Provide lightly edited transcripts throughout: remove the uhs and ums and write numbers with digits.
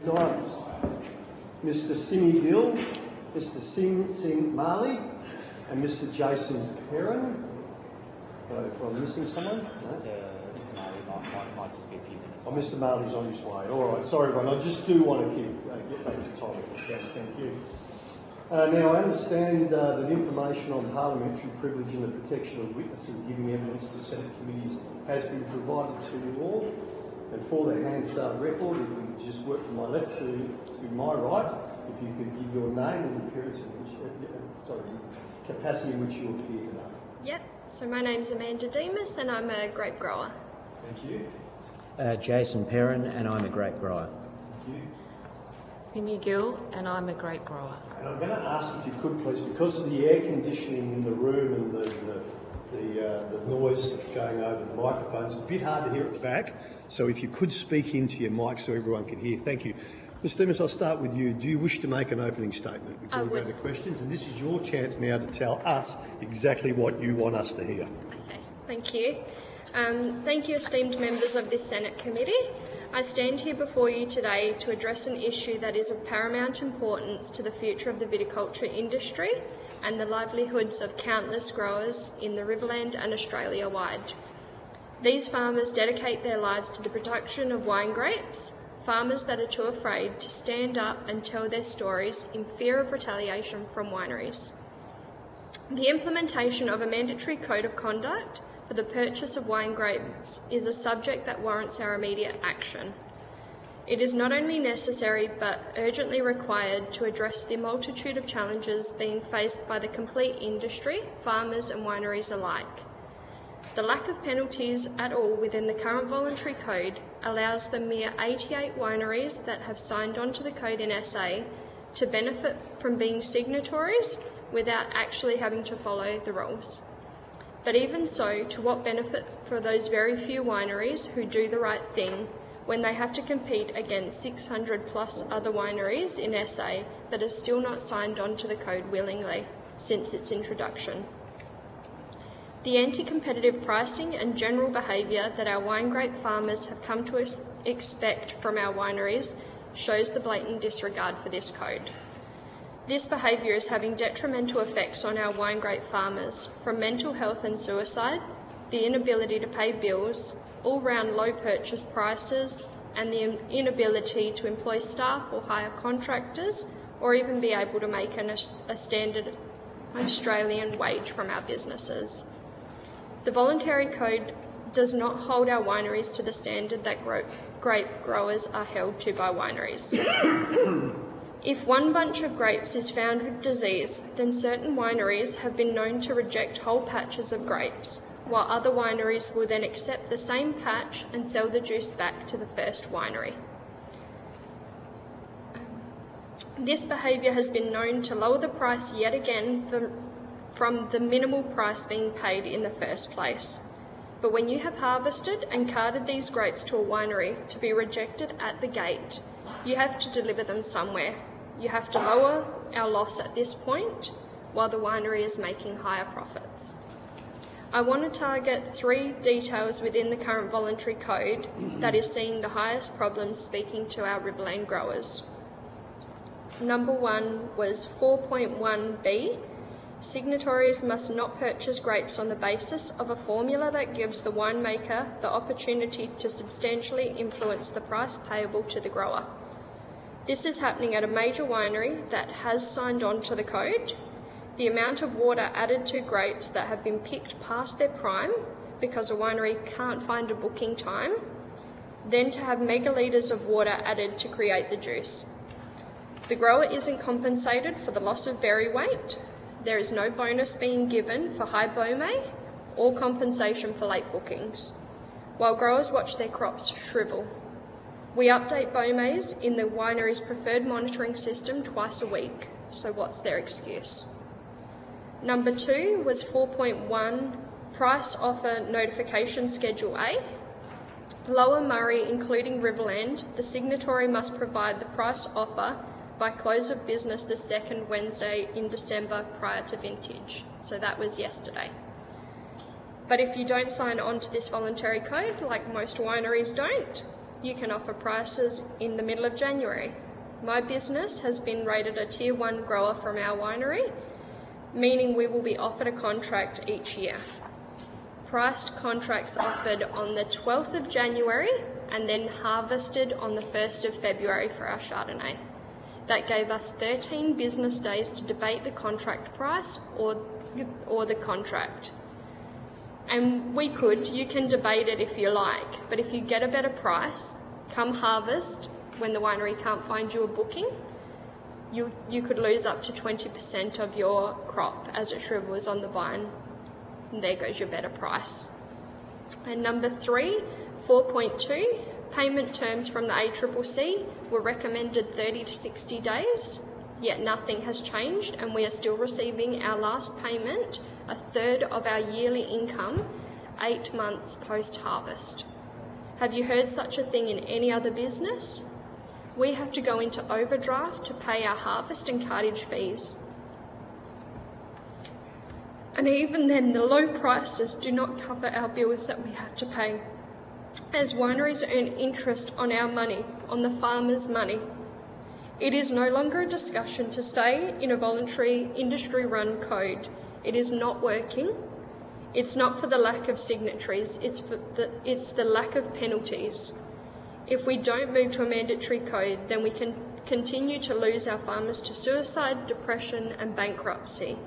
Diamonds. Mr. Simmy Gill, Mr. Sim Marley, and Mr. Jason Perrin. If I'm missing someone? No? Mr. Marley might just be a few minutes. Oh, Mr. Marley's on his way. All right, sorry everyone, I just do want to get back to topic. Yes, thank you. Now, I understand that information on parliamentary privilege and the protection of witnesses giving evidence to Senate committees has been provided to you all. And for the Hansard record, if we could just work from my left to my right, if you could give your name and the appearance in which, capacity in which you appear today. Yep, so my name's Amanda Demas and I'm a grape grower. Thank you. Jason Perrin, and I'm a grape grower. Thank you. Simmy Gill, and I'm a grape grower. And I'm going to ask if you could please, because of the air conditioning in the room and the noise that's going over the microphones, it's a bit hard to hear at the back, so if you could speak into your mic so everyone can hear. Thank you. Ms. Demas, I'll start with you. Do you wish to make an opening statement before we go to questions? And this is your chance now to tell us exactly what you want us to hear. Okay, thank you. Thank you, esteemed members of this Senate committee. I stand here before you today to address an issue that is of paramount importance to the future of the viticulture industry and the livelihoods of countless growers in the Riverland and Australia-wide. These farmers dedicate their lives to the production of wine grapes, farmers that are too afraid to stand up and tell their stories in fear of retaliation from wineries. The implementation of a mandatory code of conduct for the purchase of wine grapes is a subject that warrants our immediate action. It is not only necessary but urgently required to address the multitude of challenges being faced by the complete industry, farmers and wineries alike. The lack of penalties at all within the current voluntary code allows the mere 88 wineries that have signed on to the code in SA to benefit from being signatories without actually having to follow the rules. But even so, to what benefit for those very few wineries who do the right thing when they have to compete against 600 plus other wineries in SA that have still not signed on to the code willingly since its introduction? The anti-competitive pricing and general behaviour that our wine grape farmers have come to expect from our wineries shows the blatant disregard for this code. This behaviour is having detrimental effects on our wine grape farmers, from mental health and suicide, the inability to pay bills, all-round low purchase prices, and the inability to employ staff or hire contractors, or even be able to make a standard Australian wage from our businesses. The voluntary code does not hold our wineries to the standard that grape growers are held to by wineries. If one bunch of grapes is found with disease, then certain wineries have been known to reject whole patches of grapes, while other wineries will then accept the same patch and sell the juice back to the first winery. This behaviour has been known to lower the price yet again from the minimal price being paid in the first place. But when you have harvested and carted these grapes to a winery to be rejected at the gate, you have to deliver them somewhere. You have to lower our loss at this point while the winery is making higher profits. I want to target 3 details within the current voluntary code that is seeing the highest problems speaking to our Riverland growers. Number 1 was 4.1b. Signatories must not purchase grapes on the basis of a formula that gives the winemaker the opportunity to substantially influence the price payable to the grower. This is happening at a major winery that has signed on to the code. The amount of water added to grapes that have been picked past their prime because a winery can't find a booking time, then to have megalitres of water added to create the juice. The grower isn't compensated for the loss of berry weight. There is no bonus being given for high baume or compensation for late bookings, while growers watch their crops shrivel. We update baumes in the winery's preferred monitoring system twice a week, so what's their excuse? Number 2 was 4.1 Price Offer Notification Schedule A. Lower Murray, including Riverland, the signatory must provide the price offer by close of business the 2nd Wednesday in December prior to vintage. So that was yesterday. But if you don't sign on to this voluntary code, like most wineries don't, you can offer prices in the middle of January. My business has been rated a Tier 1 grower from our winery, meaning we will be offered a contract each year. Priced contracts offered on the 12th of January and then harvested on the 1st of February for our Chardonnay. That gave us 13 business days to debate the contract price or the contract. And you can debate it if you like, but if you get a better price, come harvest, when the winery can't find you a booking, you could lose up to 20% of your crop as it shrivels on the vine. And there goes your better price. And number 3, 4.2, payment terms from the ACCC were recommended 30 to 60 days, yet nothing has changed and we are still receiving our last payment, a third of our yearly income, 8 months post-harvest. Have you heard such a thing in any other business? We have to go into overdraft to pay our harvest and cartage fees. And even then, the low prices do not cover our bills that we have to pay, as wineries earn interest on our money, on the farmers' money. It is no longer a discussion to stay in a voluntary industry-run code. It is not working. It's not for the lack of signatories, it's the lack of penalties. If we don't move to a mandatory code, then we can continue to lose our farmers to suicide, depression and bankruptcy.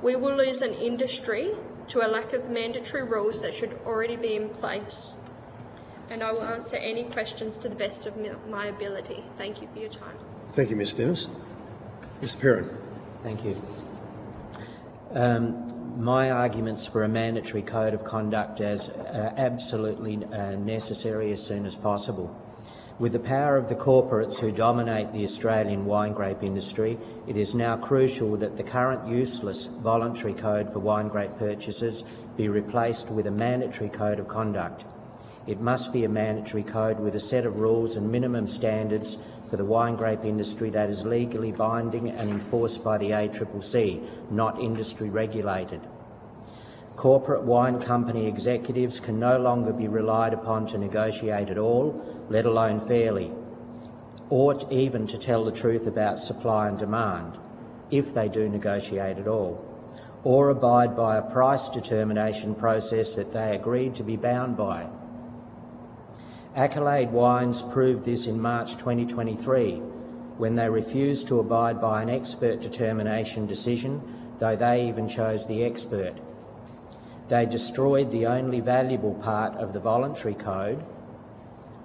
We will lose an industry to a lack of mandatory rules that should already be in place. And I will answer any questions to the best of my ability. Thank you for your time. Thank you, Ms Dennis. Mr Perrin. Thank you. My arguments for a mandatory code of conduct as absolutely necessary as soon as possible. With the power of the corporates who dominate the Australian wine grape industry, it is now crucial that the current useless voluntary code for wine grape purchases be replaced with a mandatory code of conduct. It must be a mandatory code with a set of rules and minimum standards for the wine grape industry that is legally binding and enforced by the ACCC, not industry regulated. Corporate wine company executives can no longer be relied upon to negotiate at all, let alone fairly, or even to tell the truth about supply and demand, if they do negotiate at all, or abide by a price determination process that they agreed to be bound by. Accolade Wines proved this in March 2023, when they refused to abide by an expert determination decision, though they even chose the expert. They destroyed the only valuable part of the voluntary code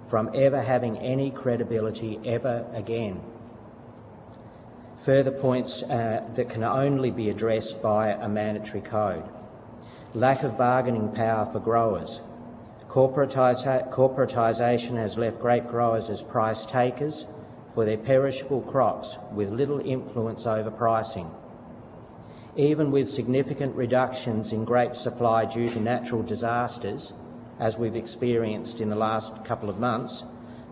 from ever having any credibility ever again. Further points that can only be addressed by a mandatory code. Lack of bargaining power for growers. Corporatisation has left grape growers as price takers for their perishable crops with little influence over pricing. Even with significant reductions in grape supply due to natural disasters, as we've experienced in the last couple of months,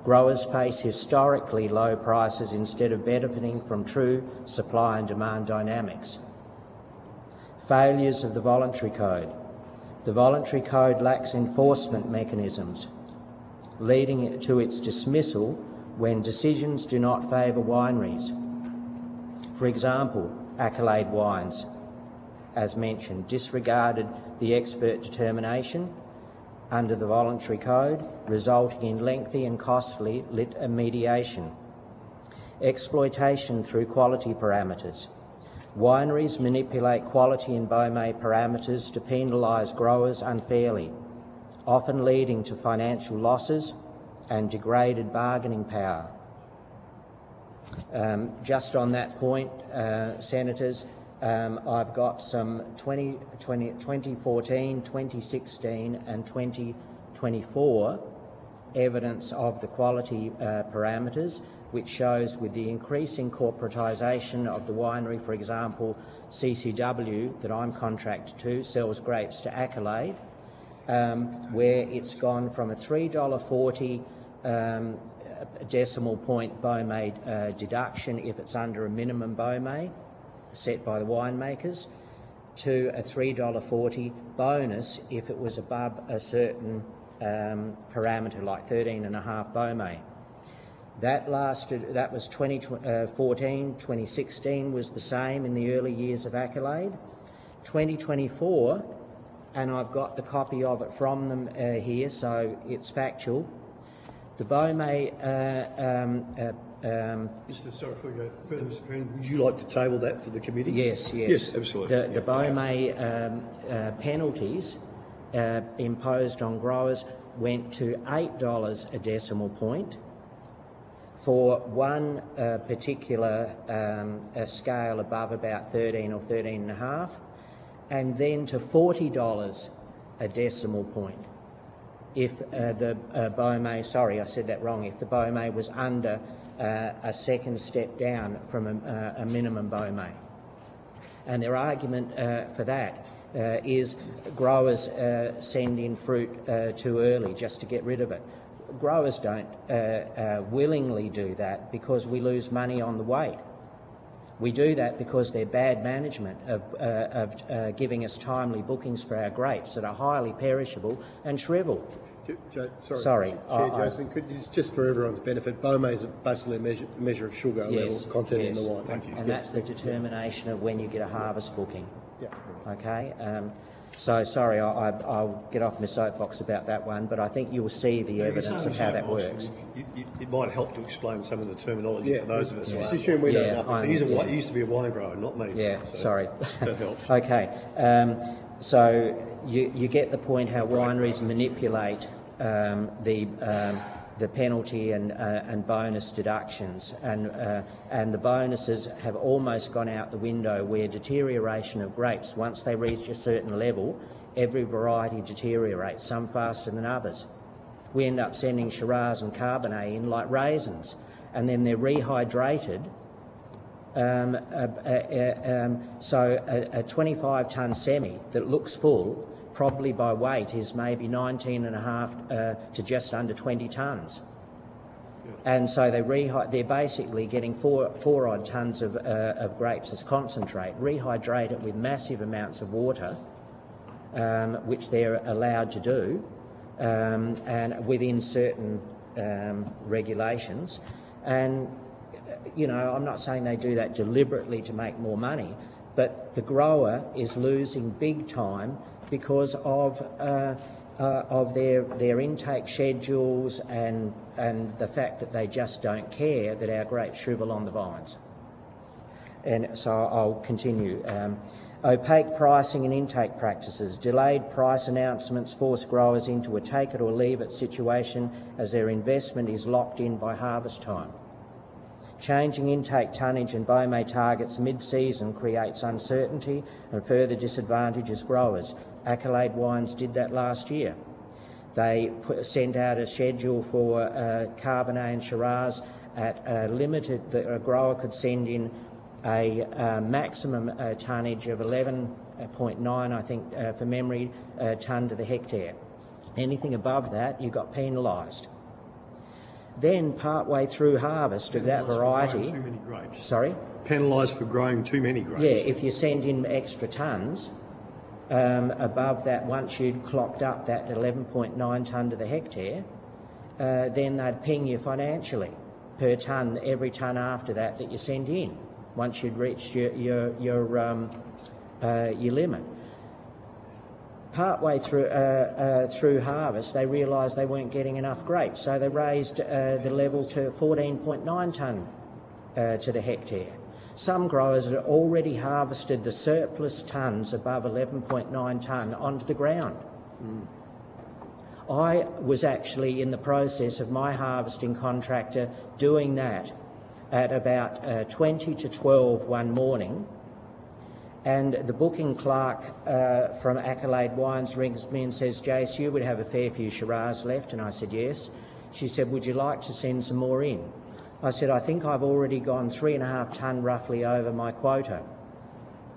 growers face historically low prices instead of benefiting from true supply and demand dynamics. Failures of the voluntary code. The voluntary code lacks enforcement mechanisms, leading to its dismissal when decisions do not favour wineries. For example, Accolade Wines, as mentioned, disregarded the expert determination under the voluntary code, resulting in lengthy and costly mediation. Exploitation through quality parameters. Wineries manipulate quality and Beaumet parameters to penalise growers unfairly, often leading to financial losses and degraded bargaining power. Just on that point, Senators, I've got some 2014, 2016 and 2024 evidence of the quality parameters, which shows with the increasing corporatisation of the winery, for example, CCW, that I'm contracted to, sells grapes to Accolade, where it's gone from a $3.40 decimal point Beaumet deduction if it's under a minimum Beaumet set by the winemakers, to a $3.40 bonus if it was above a certain parameter, like 13.5 Beaumet. That was 2014, 2016 was the same in the early years of Accolade. 2024, and I've got the copy of it from them here, so it's factual. The Beaumet... Sorry, before you go further, Mr. President, would you like to table that for the committee? Yes. Yes, absolutely. The Beaumet penalties imposed on growers went to $8 a decimal point for one particular scale above about 13 or 13.5, and then to $40 a decimal point if the Beaumet, sorry, I said that wrong, if the Beaumet was under a second step down from a minimum Beaumet. And their argument for that is growers send in fruit too early just to get rid of it. Growers don't willingly do that because we lose money on the weight. We do that because they're bad management of giving us timely bookings for our grapes that are highly perishable and shrivel. Sorry. Chair Jason, could you just for everyone's benefit, Beaumet is basically a measure of sugar level content in the wine. Thank you. And that's the determination of when you get a harvest booking. Yeah. Okay. So sorry, I'll get off my soapbox about that one, but I think you'll see the evidence of how that works. It might help to explain some of the terminology for those of us. Just assume we know nothing. He used to be a wine grower, not me. Yeah, so sorry. That helps. Okay, so you get the point how wineries manipulate the penalty and bonus deductions, and the bonuses have almost gone out the window, where deterioration of grapes, once they reach a certain level, every variety deteriorates, some faster than others. We end up sending Shiraz and Cabernet in like raisins, and then they're rehydrated. So a 25-tonne semi that looks full, probably by weight, is maybe 19.5 to just under 20 tonnes. And so they're basically getting four odd tonnes of grapes as concentrate, rehydrate it with massive amounts of water, which they're allowed to do, and within certain regulations. And, you know, I'm not saying they do that deliberately to make more money, but the grower is losing big time because of their intake schedules and the fact that they just don't care that our grapes shrivel on the vines. And so I'll continue. Opaque pricing and intake practices. Delayed price announcements force growers into a take it or leave it situation as their investment is locked in by harvest time. Changing intake tonnage and Beaumet targets mid-season creates uncertainty and further disadvantages growers. Accolade Wines did that last year. They sent out a schedule for Cabernet and Shiraz at a limited, that a grower could send in a maximum tonnage of 11.9, I think, for memory, tonne to the hectare. Anything above that, you got penalised. Then, part-way through harvest of that variety... Too many grapes. Sorry? Penalised for growing too many grapes. Yeah, if you send in extra tonnes, above that, once you'd clocked up that 11.9 tonne to the hectare, then they'd ping you financially per tonne, every tonne after that you sent in, once you'd reached your limit. Partway through harvest, they realised they weren't getting enough grapes, so they raised the level to 14.9 tonne to the hectare. Some growers had already harvested the surplus tonnes above 11.9 tonne onto the ground. I was actually in the process of my harvesting contractor doing that at about 20 to 12 one morning, and the booking clerk from Accolade Wines rings me and says, "Jace, you would have a fair few Shiraz left," and I said, "Yes." She said, "Would you like to send some more in?" I said, "I think I've already gone 3.5 tonne roughly over my quota,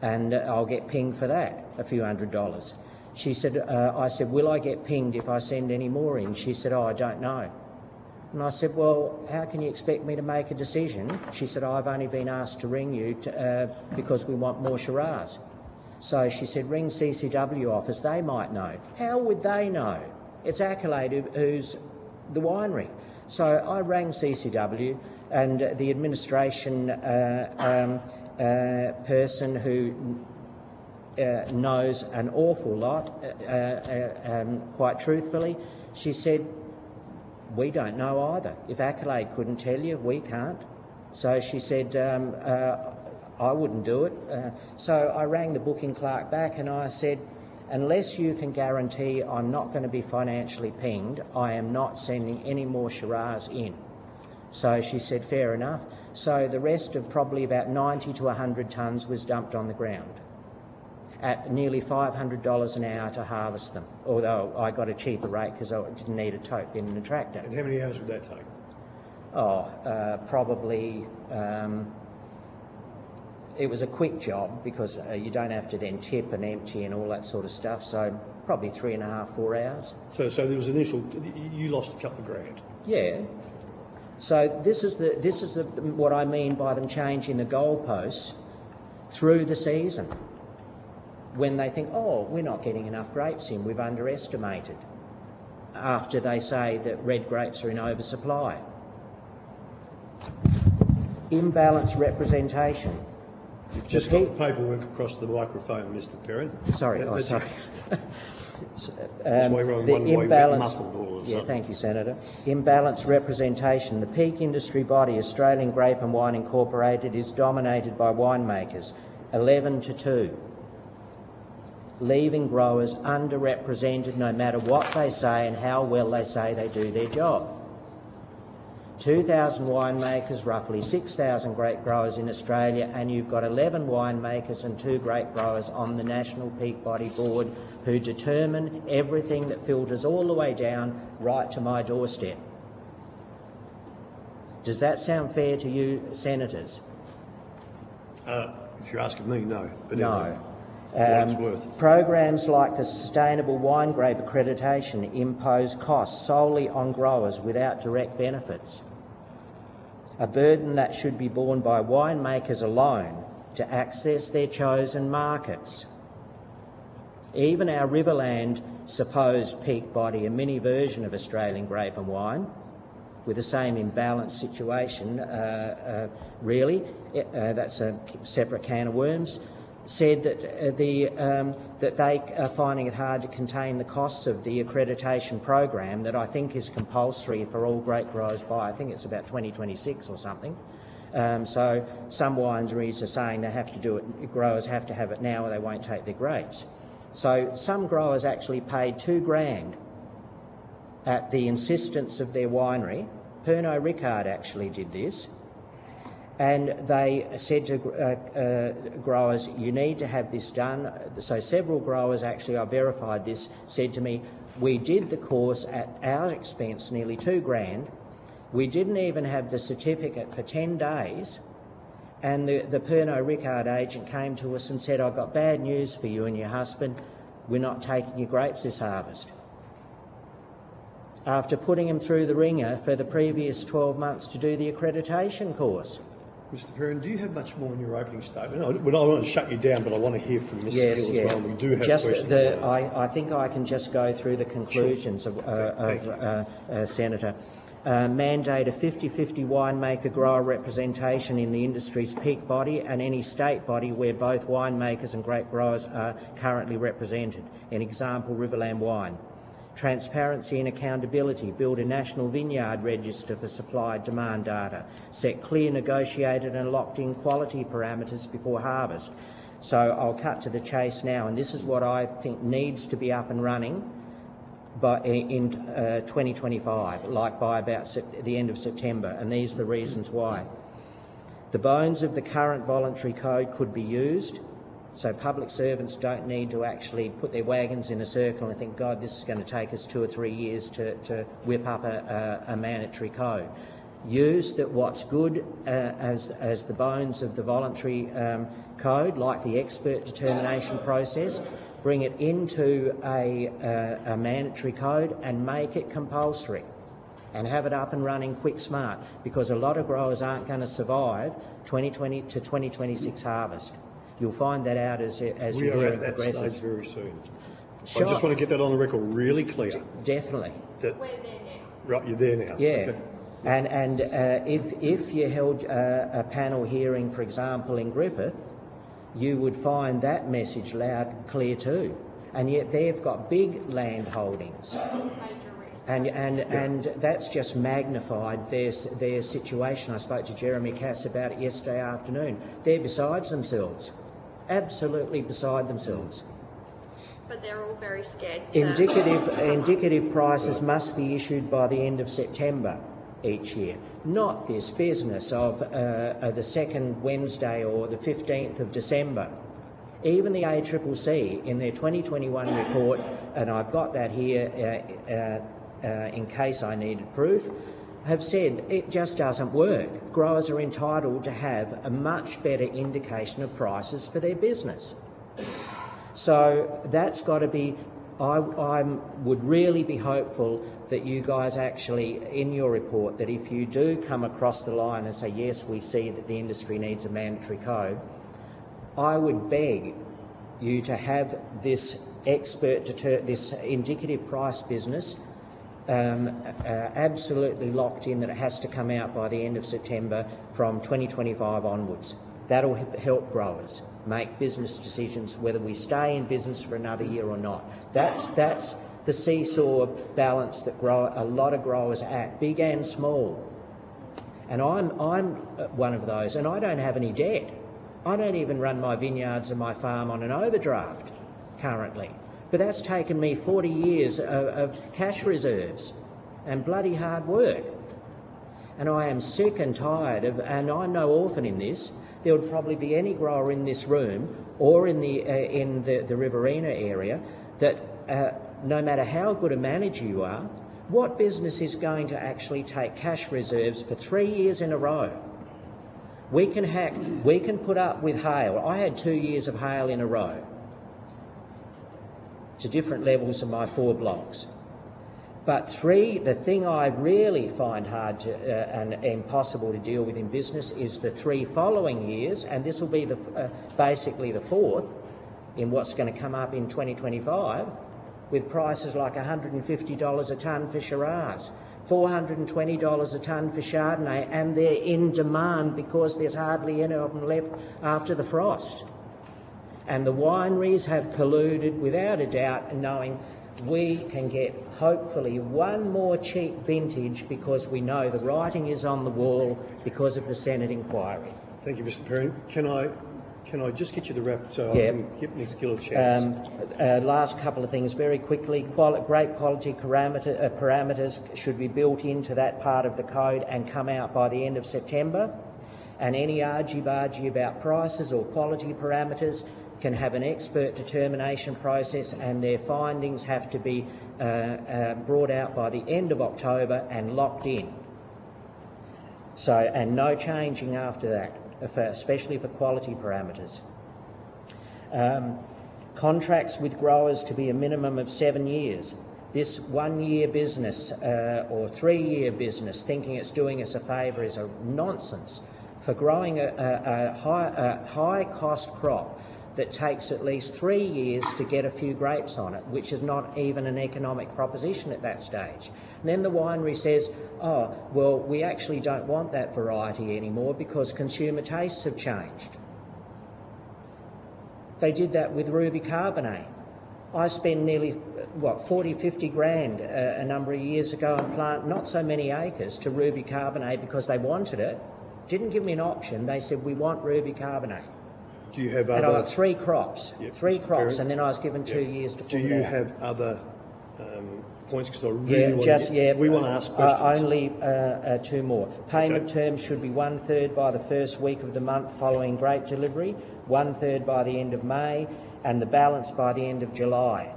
and I'll get pinged for that, a few $100. She said, I said, "Will I get pinged if I send any more in?" She said, "Oh, I don't know." And I said, "Well, how can you expect me to make a decision?" She said, "I've only been asked to ring you because we want more Shiraz." So she said, "Ring CCW office, they might know." How would they know? It's Accolade who's the winery. So I rang CCW, and the administration person who knows an awful lot, quite truthfully, she said, we don't know either. If Accolade couldn't tell you, we can't. So she said, I wouldn't do it. So I rang the booking clerk back and I said, unless you can guarantee I'm not going to be financially pinged, I am not sending any more Shiraz in. So she said, fair enough. So the rest of probably about 90 to 100 tonnes was dumped on the ground at nearly $500 an hour to harvest them, although I got a cheaper rate because I didn't need a tote bin and a tractor. And how many hours would that take? Probably... it was a quick job because you don't have to then tip and empty and all that sort of stuff, so probably 3.5, 4 hours. So there was initial... You lost a couple of grand. Yeah. So this is what I mean by them changing the goalposts through the season. When they think, oh, we're not getting enough grapes in, we've underestimated, after they say that red grapes are in oversupply. Imbalanced representation. You've just got the paperwork across the microphone, Mr. Perrin. Sorry, sorry. That's why we're on the one way imbalance, muffled all of a yeah, sudden. thank you, Senator. Imbalanced representation. The peak industry body, Australian Grape and Wine Incorporated, is dominated by winemakers, 11 to 2, leaving growers underrepresented no matter what they say and how well they say they do their job. 2,000 winemakers, roughly 6,000 grape growers in Australia, and you've got 11 winemakers and 2 grape growers on the National Peak Body Board who determine everything that filters all the way down right to my doorstep. Does that sound fair to you, senators? If you're asking me, no. But No. anyway, what it's worth. Programs like the Sustainable Winegrape accreditation impose costs solely on growers without direct benefits, a burden that should be borne by winemakers alone to access their chosen markets. Even our Riverland supposed peak body, a mini version of Australian Grape and Wine, with the same imbalanced situation, really, that's a separate can of worms, said that that they are finding it hard to contain the costs of the accreditation program that I think is compulsory for all grape growers by, I think it's about 2026 or something. So some wineries are saying they have to do it, growers have to have it now or they won't take their grapes. So some growers actually paid $2 grand at the insistence of their winery. Pernod Ricard actually did this. And they said to growers, you need to have this done. So several growers, actually, I verified this, said to me, we did the course at our expense, nearly $2 grand. We didn't even have the certificate for 10 days. And the Pernod Ricard agent came to us and said, I've got bad news for you and your husband. We're not taking your grapes this harvest. After putting him through the ringer for the previous 12 months to do the accreditation course. Mr. Perrin, do you have much more in your opening statement? I don't want to shut you down, but I want to hear from Mr. Yes, Hill as well. We do have just questions. I think I can just go through the conclusions Sure. of Senator. Mandate a 50-50 winemaker grower representation in the industry's peak body and any state body where both winemakers and grape growers are currently represented. An example, Riverland Wine. Transparency and accountability. Build a national vineyard register for supply demand data. Set clear, negotiated and locked-in quality parameters before harvest. So I'll cut to the chase now, and this is what I think needs to be up and running in 2025, like by about the end of September, and these are the reasons why. The bones of the current voluntary code could be used. So public servants don't need to actually put their wagons in a circle and think, God, this is going to take us 2 or 3 years to whip up a mandatory code. Use that what's good as the bones of the voluntary code, like the expert determination process, bring it into a mandatory code and make it compulsory and have it up and running quick smart, because a lot of growers aren't going to survive 2020 to 2026 harvest. You'll find that out as we your are hearing at that progresses. stage very soon. I just want to get that on the record really clear. Definitely. That, We're there now. right, you're there now. Yeah. Okay. And if you held a panel hearing, for example, in Griffith, you would find that message loud and clear too. And yet they've got big land holdings. Major risk. And that's just magnified their situation. I spoke to Jeremy Cass about it yesterday afternoon. They're besides themselves. Absolutely beside themselves. But they're all very scared to... Indicative prices must be issued by the end of September each year, not this business of the second Wednesday or the 15th of December. Even the ACCC in their 2021 report, and I've got that here in case I needed proof, have said it just doesn't work. Growers are entitled to have a much better indication of prices for their business. So that's got to be, I would really be hopeful that you guys actually, in your report, that if you do come across the line and say, yes, we see that the industry needs a mandatory code, I would beg you to have this this indicative price business absolutely locked in, that it has to come out by the end of September from 2025 onwards. That'll help growers make business decisions whether we stay in business for another year or not. That's the seesaw balance that a lot of growers are at, big and small. And I'm one of those, and I don't have any debt. I don't even run my vineyards and my farm on an overdraft currently. But that's taken me 40 years of cash reserves and bloody hard work. And I am sick and tired of, and I'm no orphan in this, there would probably be any grower in this room or in the Riverina area that no matter how good a manager you are, what business is going to actually take cash reserves for 3 years in a row? We can put up with hail. I had 2 years of hail in a row to different levels of my 4 blocks. But the thing I really find hard to and impossible to deal with in business is the 3 following years, and this will be basically the 4th in what's going to come up in 2025, with prices like $150 a tonne for Shiraz, $420 a tonne for Chardonnay, and they're in demand because there's hardly any of them left after the frost. And the wineries have colluded without a doubt, knowing we can get hopefully one more cheap vintage because we know the writing is on the wall because of the Senate inquiry. Thank you, Mr. Perrin. Can I just get you the wrap so I can give Nick Gill a chance? Last couple of things very quickly. Grape quality parameters should be built into that part of the code and come out by the end of September. And any argy-bargy about prices or quality parameters can have an expert determination process, and their findings have to be brought out by the end of October and locked in. So, and no changing after that, especially for quality parameters. Contracts with growers to be a minimum of 7 years. This 1 year business or 3 year business thinking it's doing us a favour is a nonsense. For growing a high cost crop that takes at least 3 years to get a few grapes on it, which is not even an economic proposition at that stage. And then the winery says, oh, well, we actually don't want that variety anymore because consumer tastes have changed. They did that with Ruby Cabernet. I spent nearly, 40, 50 grand a number of years ago and plant not so many acres to Ruby Cabernet because they wanted it. Didn't give me an option. They said, we want Ruby Cabernet. Do you have and other... I got 3 crops, Yep, 3 Mr. crops, Perrin. and then I was given 2 years to pull it out. Do you have other points? Because I really we want to ask questions. Only 2 more. Payment terms should be 1/3 by the first week of the month following grape delivery, 1/3 by the end of May, and the balance by the end of July.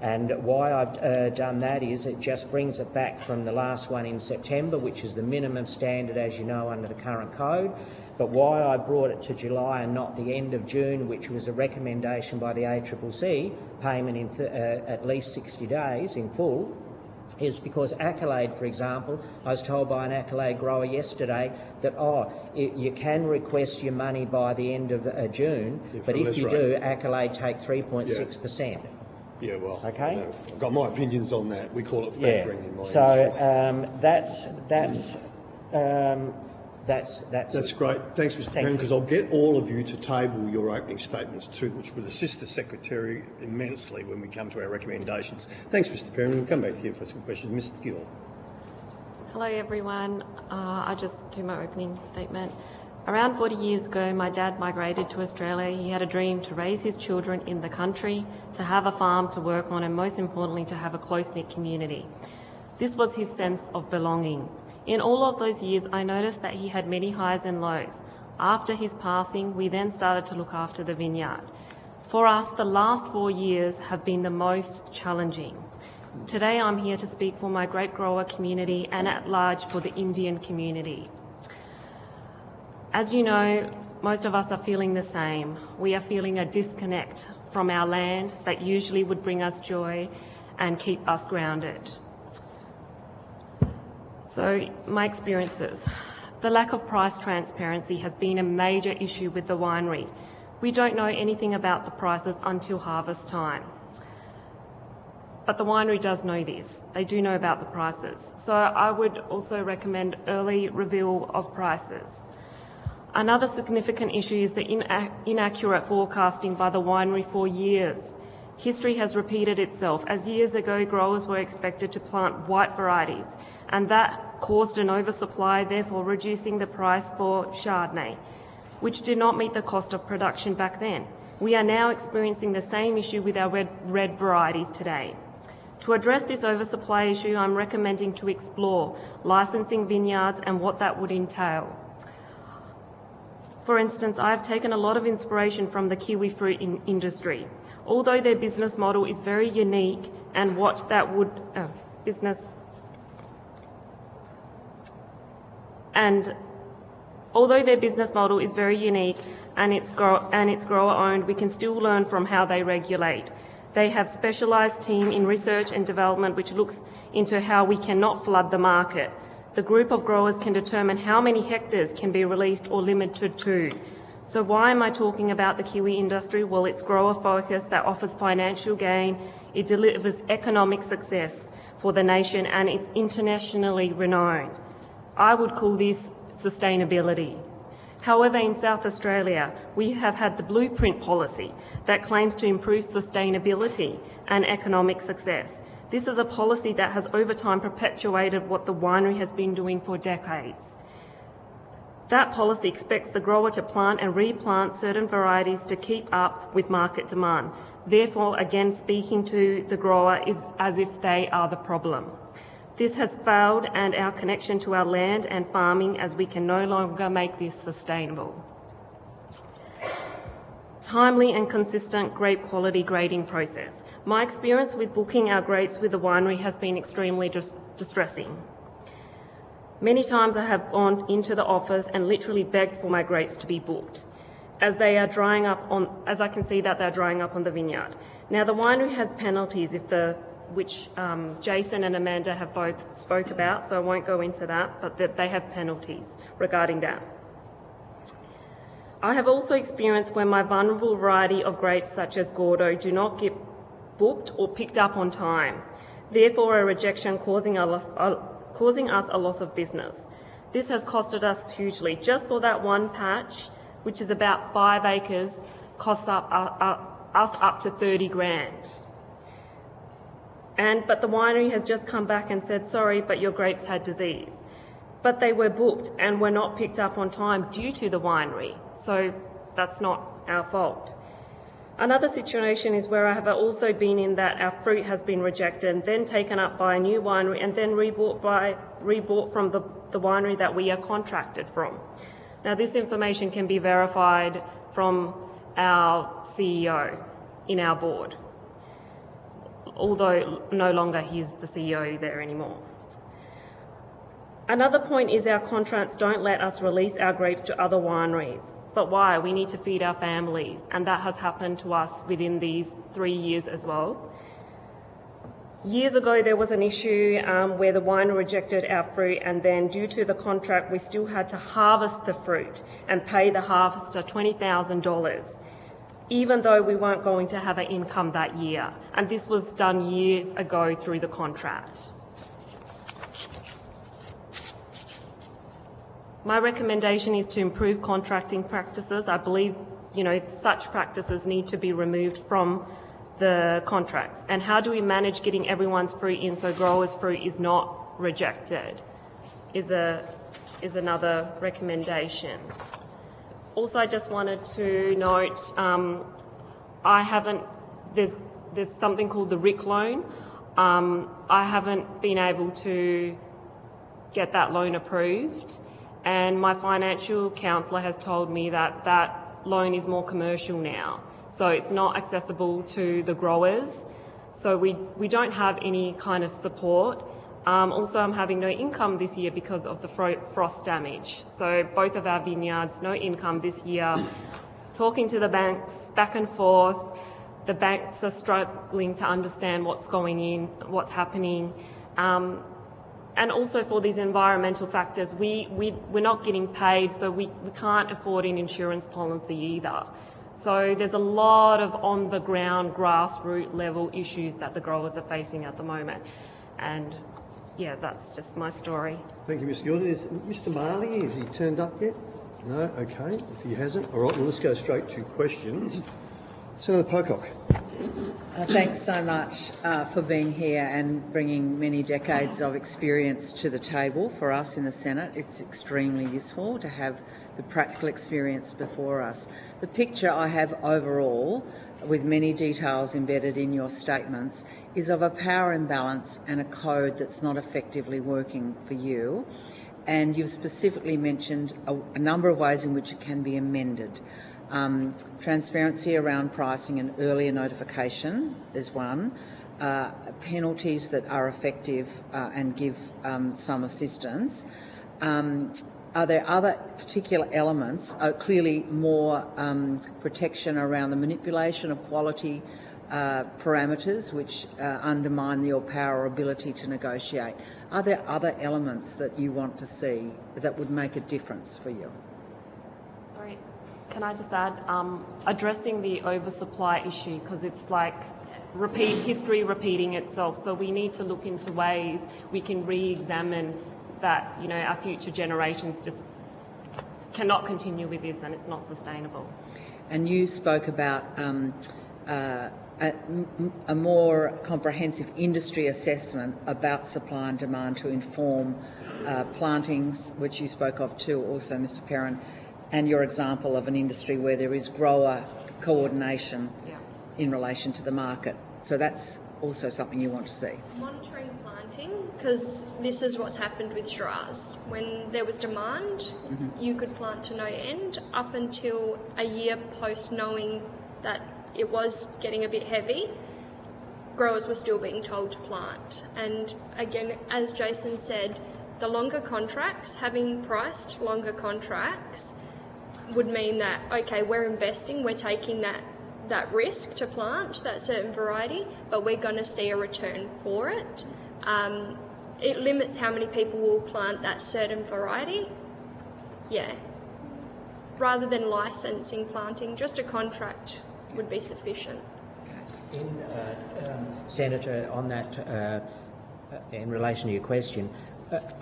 And why I've done that is it just brings it back from the last one in September, which is the minimum standard, as you know, under the current code. But why I brought it to July and not the end of June, which was a recommendation by the ACCC, payment in at least 60 days in full, is because Accolade, for example, I was told by an Accolade grower yesterday that, you can request your money by the end of June, but if you do, Accolade take 3.6%. Yeah, well, Okay. you know, I've got my opinions on that. We call it Yeah. factoring in my So industry. That's great. Thanks, Mr. Perrin, because I'll get all of you to table your opening statements too, which will assist the Secretary immensely when we come to our recommendations. Thanks, Mr. Perrin. We'll come back to you for some questions. Mr. Gill. Hello everyone, I'll just do my opening statement. Around 40 years ago, my dad migrated to Australia. He had a dream to raise his children in the country, to have a farm to work on, and most importantly, to have a close-knit community. This was his sense of belonging. In all of those years, I noticed that he had many highs and lows. After his passing, we then started to look after the vineyard. For us, the last 4 years have been the most challenging. Today, I'm here to speak for my grape grower community and at large for the Indian community. As you know, most of us are feeling the same. We are feeling a disconnect from our land that usually would bring us joy and keep us grounded. So, my experiences. The lack of price transparency has been a major issue with the winery. We don't know anything about the prices until harvest time. But the winery does know this. They do know about the prices. So I would also recommend early reveal of prices. Another significant issue is the inaccurate forecasting by the winery for years. History has repeated itself, as years ago growers were expected to plant white varieties, and that caused an oversupply, therefore reducing the price for Chardonnay, which did not meet the cost of production back then. We are now experiencing the same issue with our red varieties today. To address this oversupply issue, I'm recommending to explore licensing vineyards and what that would entail. For instance, I have taken a lot of inspiration from the kiwi fruit industry. Although their business model is very unique and what that would although their business model is very unique and it's grower owned, we can still learn from how they regulate. They have specialised team in research and development which looks into how we cannot flood the market. The group of growers can determine how many hectares can be released or limited to. So why am I talking about the kiwi industry? Well, it's grower focus that offers financial gain, it delivers economic success for the nation, and it's internationally renowned. I would call this sustainability. However, in South Australia, we have had the blueprint policy that claims to improve sustainability and economic success. This is a policy that has over time perpetuated what the winery has been doing for decades. That policy expects the grower to plant and replant certain varieties to keep up with market demand. Therefore, again, speaking to the grower is as if they are the problem. This has failed, and our connection to our land and farming, as we can no longer make this sustainable. Timely and consistent grape quality grading process. My experience with booking our grapes with the winery has been extremely distressing. Many times I have gone into the office and literally begged for my grapes to be booked, as they are drying up as I can see that they're drying up on the vineyard. Now the winery has penalties which Jason and Amanda have both spoke about, so I won't go into that, but they have penalties regarding that. I have also experienced when my vulnerable variety of grapes such as Gordo do not get booked or picked up on time, therefore a rejection causing us a loss of business. This has costed us hugely. Just for that one patch, which is about 5 acres, costs us up to 30 grand. But the winery has just come back and said, sorry, but your grapes had disease. But they were booked and were not picked up on time due to the winery, so that's not our fault. Another situation is where I have also been in that our fruit has been rejected, then taken up by a new winery and then rebought from the winery that we are contracted from. Now this information can be verified from our CEO in our board, although no longer he's the CEO there anymore. Another point is our contracts don't let us release our grapes to other wineries. But why? We need to feed our families, and that has happened to us within these 3 years as well. Years ago there was an issue where the winery rejected our fruit, and then due to the contract we still had to harvest the fruit and pay the harvester $20,000. even though we weren't going to have an income that year. And this was done years ago through the contract. My recommendation is to improve contracting practices. I believe, such practices need to be removed from the contracts. And how do we manage getting everyone's fruit in so growers' fruit is not rejected is another recommendation. Also, I just wanted to note, there's something called the RIC loan. I haven't been able to get that loan approved, and my financial counsellor has told me that that loan is more commercial now, so it's not accessible to the growers. So we don't have any kind of support. Also, I'm having no income this year because of the frost damage. So both of our vineyards, no income this year. Talking to the banks back and forth, the banks are struggling to understand what's what's happening. And also for these environmental factors, we're not getting paid, so we can't afford an insurance policy either. So there's a lot of on-the-ground, grassroots level issues that the growers are facing at the moment. And yeah, that's just my story. Thank you, Mr. Gordon. Is Mr. Marley, has he turned up yet? No? Okay. If he hasn't, all right, well, let's go straight to questions. Senator Pocock. Thanks so much for being here and bringing many decades of experience to the table for us in the Senate. It's extremely useful to have the practical experience before us. The picture I have overall, with many details embedded in your statements, is of a power imbalance and a code that's not effectively working for you. And you've specifically mentioned a number of ways in which it can be amended. Transparency around pricing and earlier notification is one. Penalties that are effective and give some assistance. Are there other particular elements, clearly more protection around the manipulation of quality parameters which undermine your power or ability to negotiate? Are there other elements that you want to see that would make a difference for you? Sorry, can I just add, addressing the oversupply issue, because it's like history repeating itself, so we need to look into ways we can re-examine that, our future generations just cannot continue with this, and it's not sustainable. And you spoke about a more comprehensive industry assessment about supply and demand to inform plantings, which you spoke of too also, Mr. Perrin, and your example of an industry where there is grower coordination in relation to the market. So that's also something you want to see. Monitoring planting, because this is what's happened with Shiraz. When there was demand, you could plant to no end up until a year post knowing that it was getting a bit heavy. Growers were still being told to plant. And again, as Jason said, the longer contracts, having priced longer contracts, would mean that, okay, we're investing, we're taking that risk to plant that certain variety, but we're going to see a return for it. It limits how many people will plant that certain variety. Yeah. Rather than licensing planting, just a contract would be sufficient. Senator, on that, in relation to your question,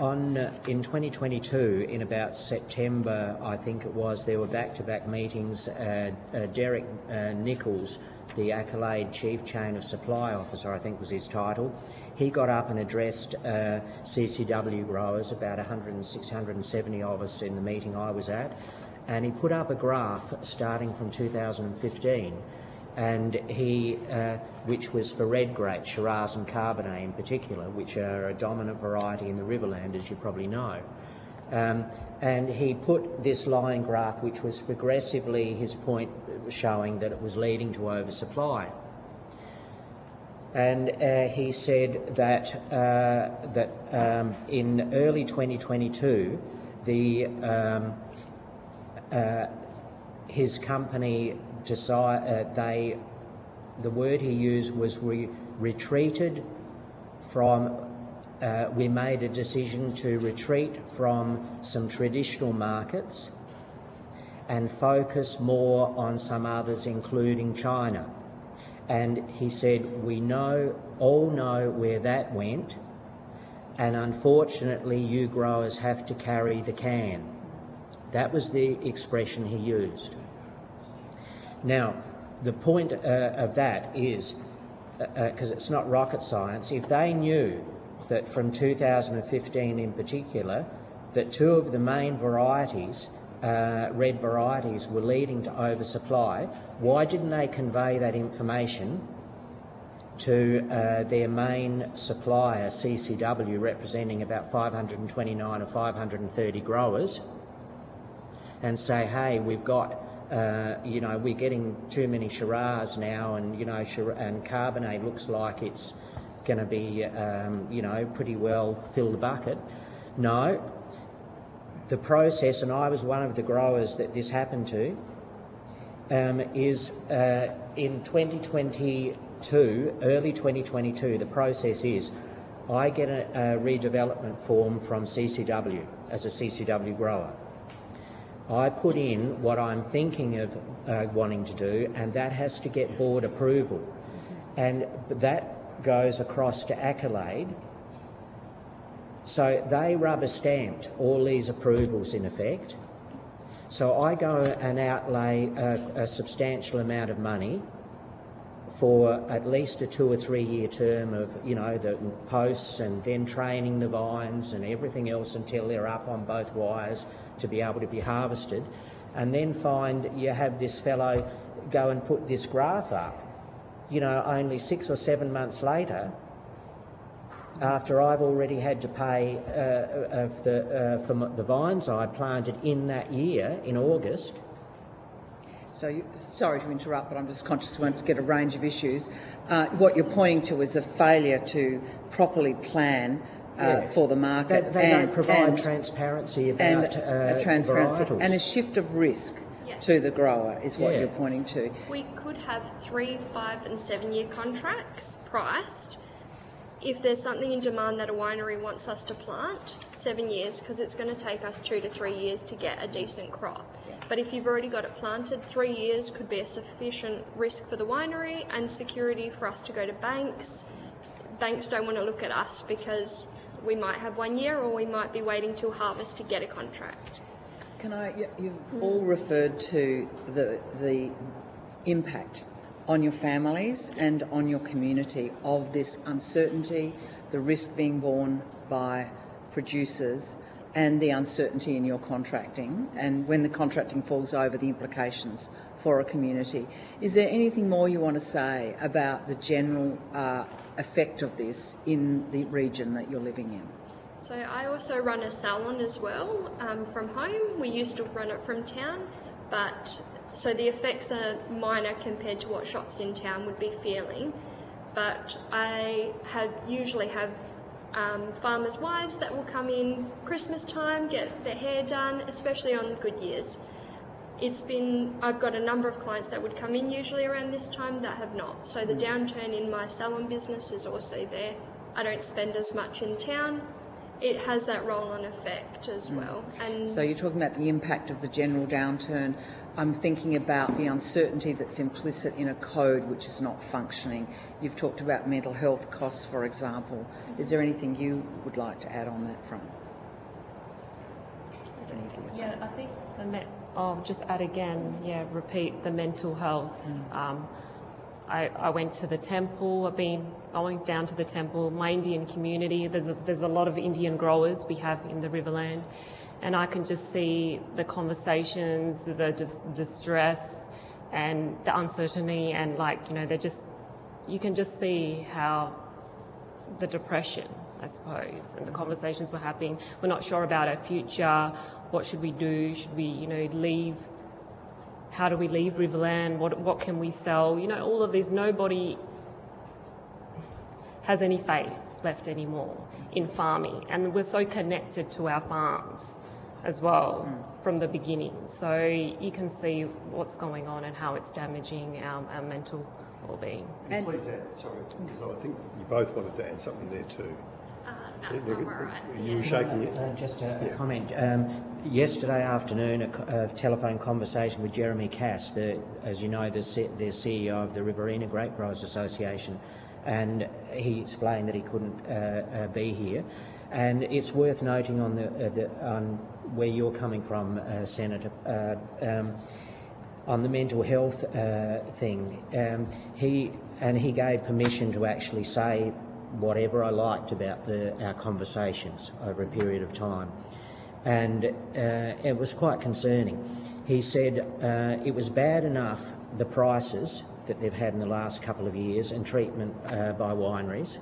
in 2022, in about September, I think it was, there were back-to-back meetings. Derek Nichols, the Accolade Chief Chain of Supply Officer, I think was his title, he got up and addressed CCW growers, about 160, 170 of us in the meeting I was at, and he put up a graph starting from 2015, and he, which was for red grapes, Shiraz and Cabernet in particular, which are a dominant variety in the Riverland, as you probably know. And he put this line graph, which was progressively, his point showing that it was leading to oversupply. And he said that in early 2022, his company decided, the word he used was retreated from, we made a decision to retreat from some traditional markets and focus more on some others, including China. And he said, we all know where that went, and unfortunately you growers have to carry the can. That was the expression he used. Now, the point of that is, because it's not rocket science, if they knew that from 2015 in particular, that 2 of the main varieties, red varieties, were leading to oversupply, why didn't they convey that information to their main supplier, CCW, representing about 529 or 530 growers, and say, hey, we've got, we're getting too many Shiraz now, and, and Cabernet looks like it's going to be, pretty well fill the bucket. No. The process, and I was one of the growers that this happened to, is in 2022, early 2022, the process is I get a redevelopment form from CCW as a CCW grower. I put in what I'm thinking of wanting to do, and that has to get board approval. And that goes across to Accolade. So they rubber stamped all these approvals in effect. So I go and outlay a substantial amount of money for at least a 2 or 3 year term of, the posts, and then training the vines and everything else until they're up on both wires to be able to be harvested. And then find you have this fellow go and put this graph up, only 6 or 7 months later, after I've already had to pay for the vines I planted in that year, in August. So, sorry to interrupt, but I'm just conscious we want to get a range of issues. What you're pointing to is a failure to properly plan for the market. They don't provide transparency about varietals. And a shift of risk to the grower is what you're pointing to. We could have 3, 5 and 7 year contracts priced. If there's something in demand that a winery wants us to plant, 7 years, because it's going to take us 2 to 3 years to get a decent crop. But if you've already got it planted, 3 years could be a sufficient risk for the winery and security for us to go to banks. Banks don't want to look at us because we might have 1 year, or we might be waiting till harvest to get a contract. You've all referred to the impact on your families and on your community of this uncertainty, the risk being borne by producers, and the uncertainty in your contracting, and when the contracting falls over, the implications for a community. Is there anything more you want to say about the general effect of this in the region that you're living in? So I also run a salon as well from home. We used to run it from town, but so the effects are minor compared to what shops in town would be feeling. But I usually have farmers' wives that will come in Christmas time, get their hair done, especially on good years. I've got a number of clients that would come in usually around this time that have not. So the downturn in my salon business is also there. I don't spend as much in town. It has that roll-on effect as well. And so you're talking about the impact of the general downturn. I'm thinking about the uncertainty that's implicit in a code which is not functioning. You've talked about mental health costs, for example. Is there anything you would like to add on that front? Yeah, I think I'll just add again, repeat the mental health. I went to the temple. I've been going down to the temple. My Indian community, there's a lot of Indian growers we have in the Riverland, and I can just see the conversations, the distress, and the uncertainty, and you can just see how the depression, I suppose, and the conversations were happening. We're not sure about our future. What should we do? Should we, leave? How do we leave Riverland? What can we sell? All of this. Nobody has any faith left anymore in farming, and we're so connected to our farms as well from the beginning. So you can see what's going on and how it's damaging our mental well-being. And please add, sorry, because I think you both wanted to add something there too. I'm all right. You were shaking it. Just a comment. yesterday afternoon, a telephone conversation with Jeremy Cass, as you know, the CEO of the Riverina Grapegrowers Association, and he explained that he couldn't be here. And it's worth noting on on where you're coming from, Senator, on the mental health thing. He gave permission to actually say whatever I liked about our conversations over a period of time. And it was quite concerning. He said it was bad enough, the prices that they've had in the last couple of years and treatment by wineries.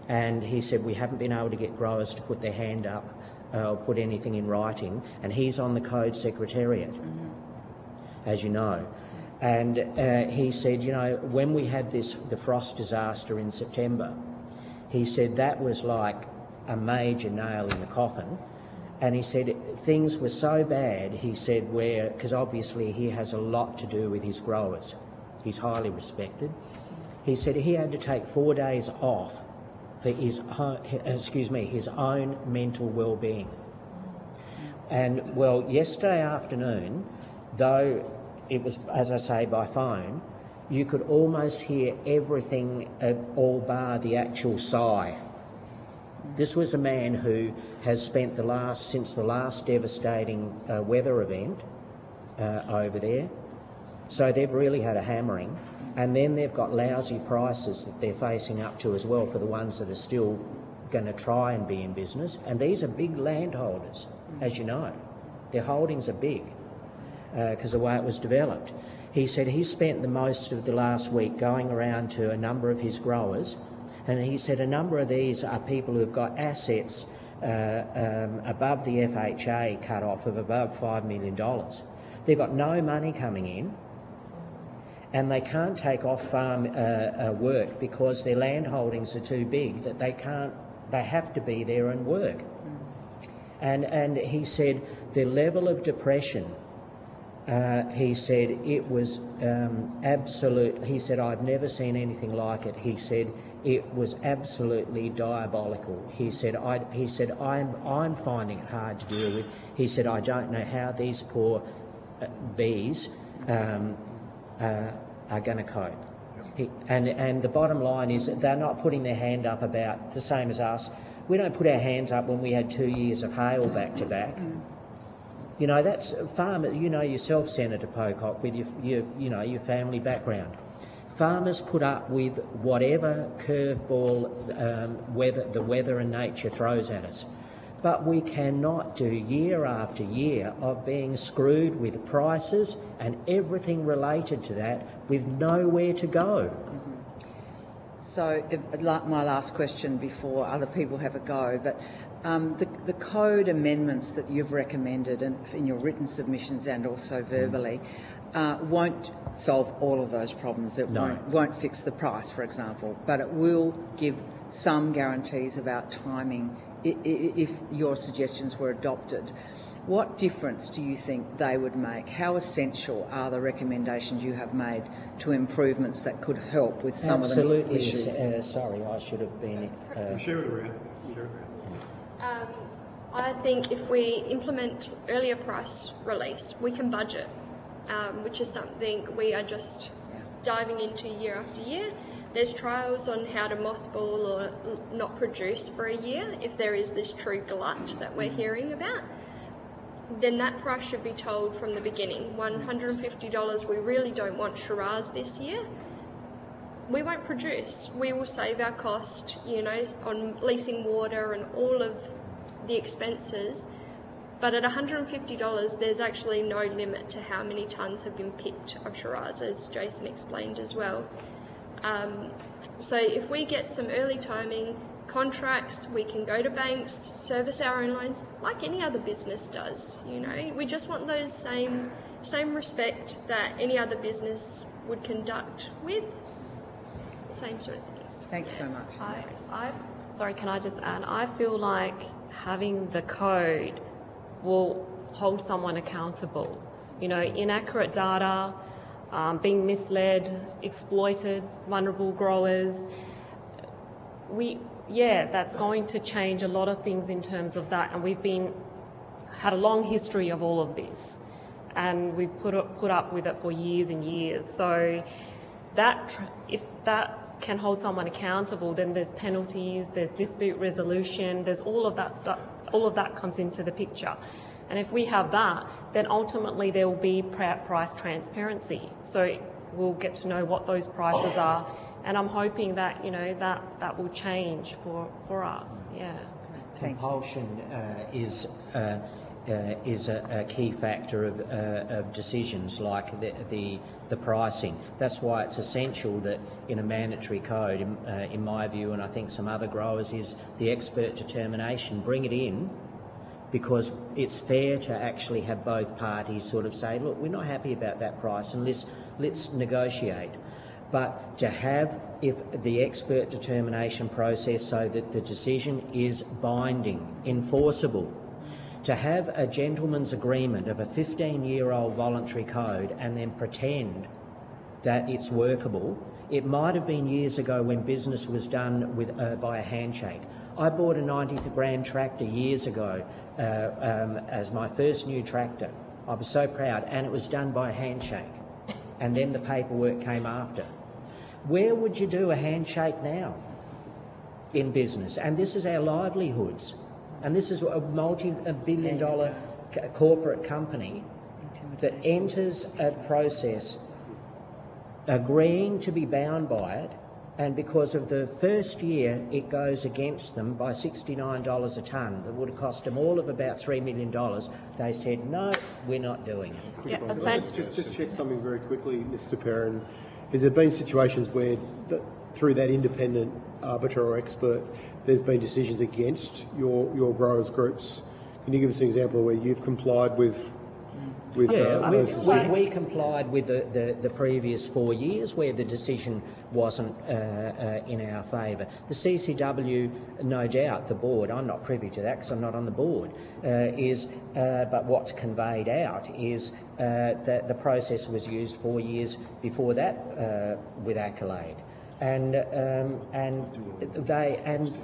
And he said we haven't been able to get growers to put their hand up or put anything in writing. And he's on the Code Secretariat, as you know. And he said, you know, when we had the frost disaster in September, he said that was like a major nail in the coffin. And he said things were so bad, he said, because obviously he has a lot to do with his growers. He's highly respected. He said he had to take 4 days off for his own mental well-being. And, well, yesterday afternoon, though it was, as I say, by phone, you could almost hear everything, all bar the actual sigh. This was a man who has spent since the last devastating weather event over there. So they've really had a hammering. And then they've got lousy prices that they're facing up to as well for the ones that are still going to try and be in business. And these are big landholders, as you know. Their holdings are big because of the way it was developed. He said he spent the most of the last week going around to a number of his growers, and he said a number of these are people who've got assets above the FHA cut-off of above $5 million. They've got no money coming in, and they can't take off farm work because their land holdings are too big that they have to be there and work. And he said the level of depression, he said it was absolute. He said I've never seen anything like it. He said it was absolutely diabolical. He said I'm finding it hard to deal with. He said I don't know how these poor bees are going to cope. And the bottom line is that they're not putting their hand up about the same as us. We don't put our hands up when we had 2 years of hail back to back. You know, that's farmer. You know yourself, Senator Pocock, with your family background. Farmers put up with whatever curveball the weather and nature throws at us. But we cannot do year after year of being screwed with prices and everything related to that with nowhere to go. So, like my last question before other people have a go, but the code amendments that you've recommended in your written submissions and also verbally won't solve all of those problems. It won't fix the price, for example, but it will give some guarantees about timing if your suggestions were adopted. What difference do you think they would make? How essential are the recommendations you have made to improvements that could help with some of the issues? Sorry, I should have been... Share it around. I think if we implement earlier price release, we can budget, which is something we are just diving into year after year. There's trials on how to mothball or not produce for a year if there is this true glut that we're hearing about. Then that price should be told from the beginning. $150, we really don't want Shiraz this year. We won't produce. We will save our cost, on leasing water and all of the expenses. But at $150, there's actually no limit to how many tonnes have been picked of Shiraz, as Jason explained as well. So if we get some early timing contracts, we can go to banks, service our own loans like any other business does. We just want those same respect that any other business would conduct with. Same sort of things. Thanks so much. Sorry, can I just add? I feel like having the code will hold someone accountable. Inaccurate data, being misled, exploited, vulnerable growers. That's going to change a lot of things in terms of that, and we've been had a long history of all of this, and we've put up with it for years and years. So if that can hold someone accountable, then there's penalties, there's dispute resolution, there's all of that stuff. All of that comes into the picture. And if we have that, then ultimately there will be price transparency. So we'll get to know what those prices are, and I'm hoping that that will change for us. Yeah. Compulsion is a key factor of decisions like the pricing. That's why it's essential that in a mandatory code, in my view, and I think some other growers, is the expert determination. Bring it in, because it's fair to actually have both parties sort of say, look, we're not happy about that price, and let's negotiate. But to have the expert determination process so that the decision is binding, enforceable, to have a gentleman's agreement of a 15-year-old voluntary code and then pretend that it's workable. It might have been years ago when business was done by a handshake. I bought a 90th grand tractor years ago as my first new tractor. I was so proud, and it was done by a handshake, and then the paperwork came after. Where would you do a handshake now in business? And this is our livelihoods, and this is a multi-billion-dollar corporate company that enters a process agreeing to be bound by it, and because of the first year it goes against them by $69 a tonne. That would have cost them all of about $3 million. They said, no, we're not doing it. Yeah, just check something very quickly, Mr. Perrin. Has there been situations where, through that independent arbiter or expert, there's been decisions against your growers groups? Can you give us an example where you've complied with we complied with the previous 4 years where the decision wasn't in our favour. The CCW, no doubt, the board, I'm not privy to that because I'm not on the board, but what's conveyed out is that the process was used 4 years before that with accolade. And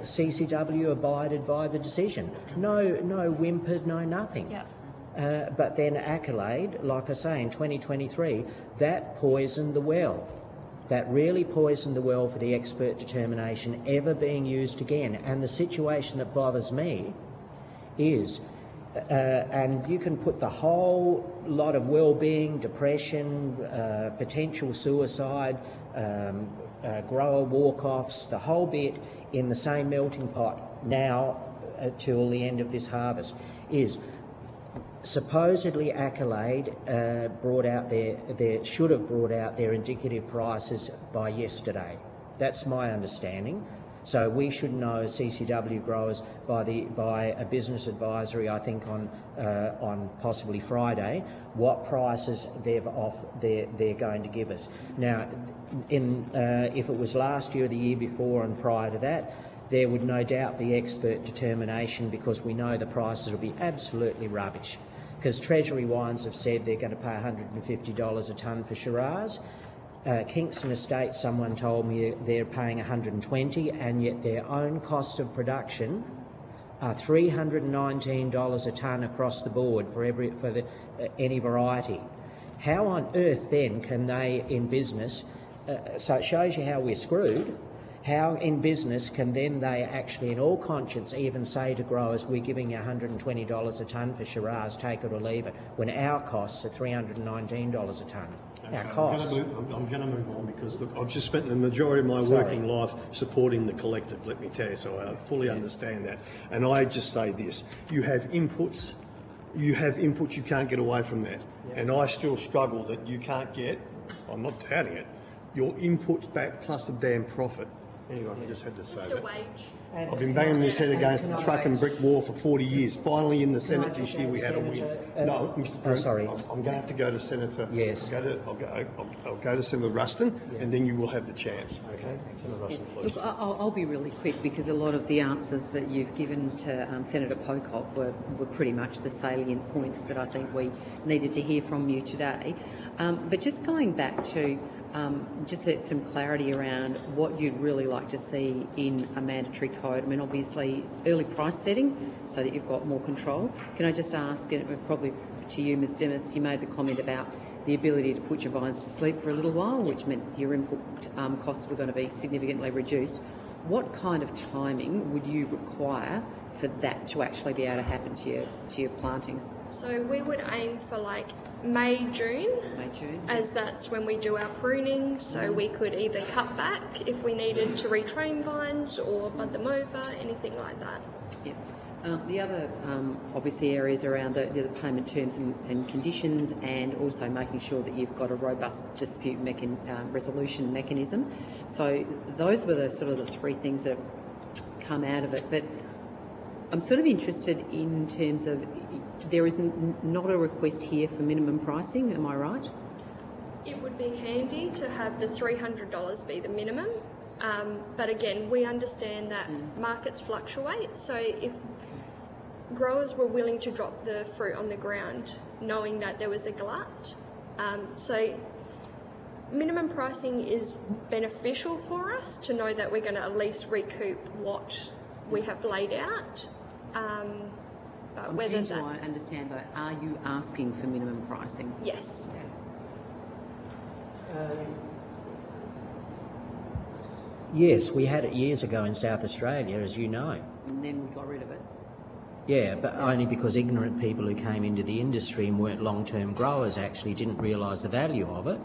CCW abided by the decision. No whimpered, no nothing. Yeah. But then accolade, like I say, in 2023, that poisoned the well. That really poisoned the well for the expert determination ever being used again. And the situation that bothers me is, and you can put the whole lot of well-being, depression, potential suicide, grower walk-offs, the whole bit in the same melting pot now till the end of this harvest, is supposedly accolade brought out should have brought out their indicative prices by yesterday. That's my understanding. So we should know, CCW growers, by a business advisory, I think on possibly Friday, what prices they're going to give us. Now, if it was last year, the year before, and prior to that, there would no doubt be expert determination, because we know the prices will be absolutely rubbish. Because Treasury Wines have said they're going to pay $150 a tonne for Shiraz. Kingston Estates, someone told me they're paying $120, and yet their own cost of production are $319 a tonne across the board for any variety. How on earth then can they, in business, so it shows you how we're screwed. How in business can then they actually in all conscience even say to growers, we're giving you $120 a tonne for Shiraz, take it or leave it, when our costs are $319 a tonne. Our costs. I'm going to move on, because look, I've just spent the majority of my working life supporting the collective, let me tell you, so I fully understand that. And I just say this, you have inputs, you can't get away from that. Yeah. And I still struggle that you can't get, I'm not doubting it, your inputs back plus the damn profit. Anyway, I just had to say that. I've been banging this head against the truck and brick wall for 40 years. Finally, in the Senate this year, we had a win. No, Mr. Perrin, sorry. I'm going to have to go to Senator. Yes. I'll go to Senator Ruston, and then you will have the chance. Okay, Senator Ruston, please. Look, I'll be really quick, because a lot of the answers that you've given to Senator Pocock were pretty much the salient points that I think we needed to hear from you today. But just going back to just some clarity around what you'd really like to see in a mandatory code, I mean, obviously early price setting so that you've got more control. Can I just ask, and probably to you, Ms Demis, you made the comment about the ability to put your vines to sleep for a little while, which meant your input costs were going to be significantly reduced. What kind of timing would you require for that to actually be able to happen to your plantings? So we would aim for like May, June, as that's when we do our pruning, so we could either cut back if we needed to retrain vines or bud them over, anything like that. Yep. The other obviously areas around the payment terms and conditions, and also making sure that you've got a robust dispute resolution mechanism. So those were the sort of the three things that have come out of it. But I'm sort of interested in terms of, there is not a request here for minimum pricing, am I right? It would be handy to have the $300 be the minimum, but again, we understand that markets fluctuate, so if growers were willing to drop the fruit on the ground knowing that there was a glut, so minimum pricing is beneficial for us to know that we're going to at least recoup what we have laid out. But whether that, I understand though, are you asking for minimum pricing? yes. Yes, we had it years ago in South Australia, as you know. And then we got rid of it. Yeah, but only because ignorant people who came into the industry and weren't long-term growers actually didn't realise the value of it,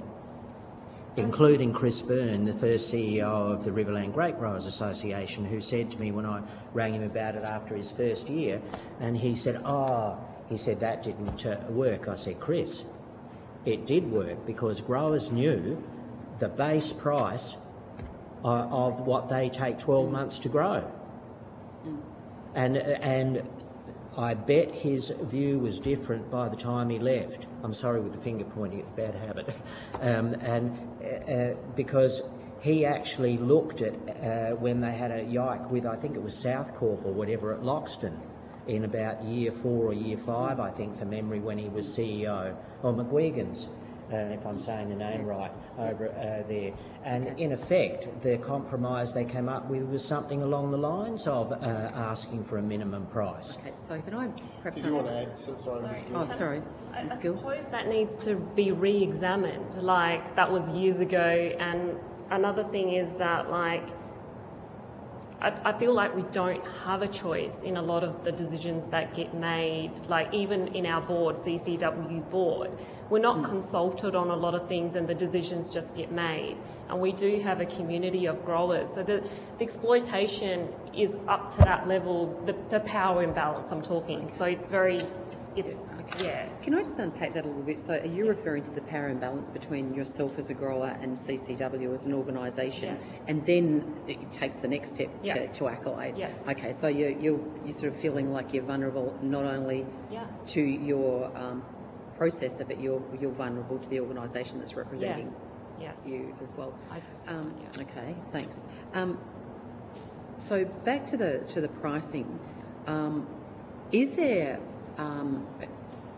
including Chris Byrne, the first CEO of the Riverland Grapegrowers Association, who said to me when I rang him about it after his first year, and he said, that didn't work. I said, Chris, it did work because growers knew the base price of what they take 12 months to grow. And I bet his view was different by the time he left. I'm sorry with the finger pointing, it's a bad habit. Because he actually looked at when they had a yike with, I think it was South Corp or whatever at Loxton in about year 4 or year 5, I think, from memory, when he was CEO, or McGuigan's, if I'm saying the name right, over there. And in effect, the compromise they came up with was something along the lines of asking for a minimum price. Okay, so can I perhaps... Did you want to add? Sorry, Ms. Gill. Oh, sorry. I Ms. Gill? suppose that needs to be re-examined. Like, that was years ago. And another thing is that, like, I feel like we don't have a choice in a lot of the decisions that get made, like even in our board, CCW board. We're not consulted on a lot of things and the decisions just get made. And we do have a community of growers. So the exploitation is up to that level, the power imbalance I'm talking. So it's very, yeah. Can I just unpack that a little bit? So are you referring to the power imbalance between yourself as a grower and CCW as an organisation? Yes. And then it takes the next step to accolade? Yes. Okay, so you're sort of feeling like you're vulnerable not only to your processor, but you're vulnerable to the organisation that's representing you as well. I do. Okay, thanks. So back to the pricing. Is there...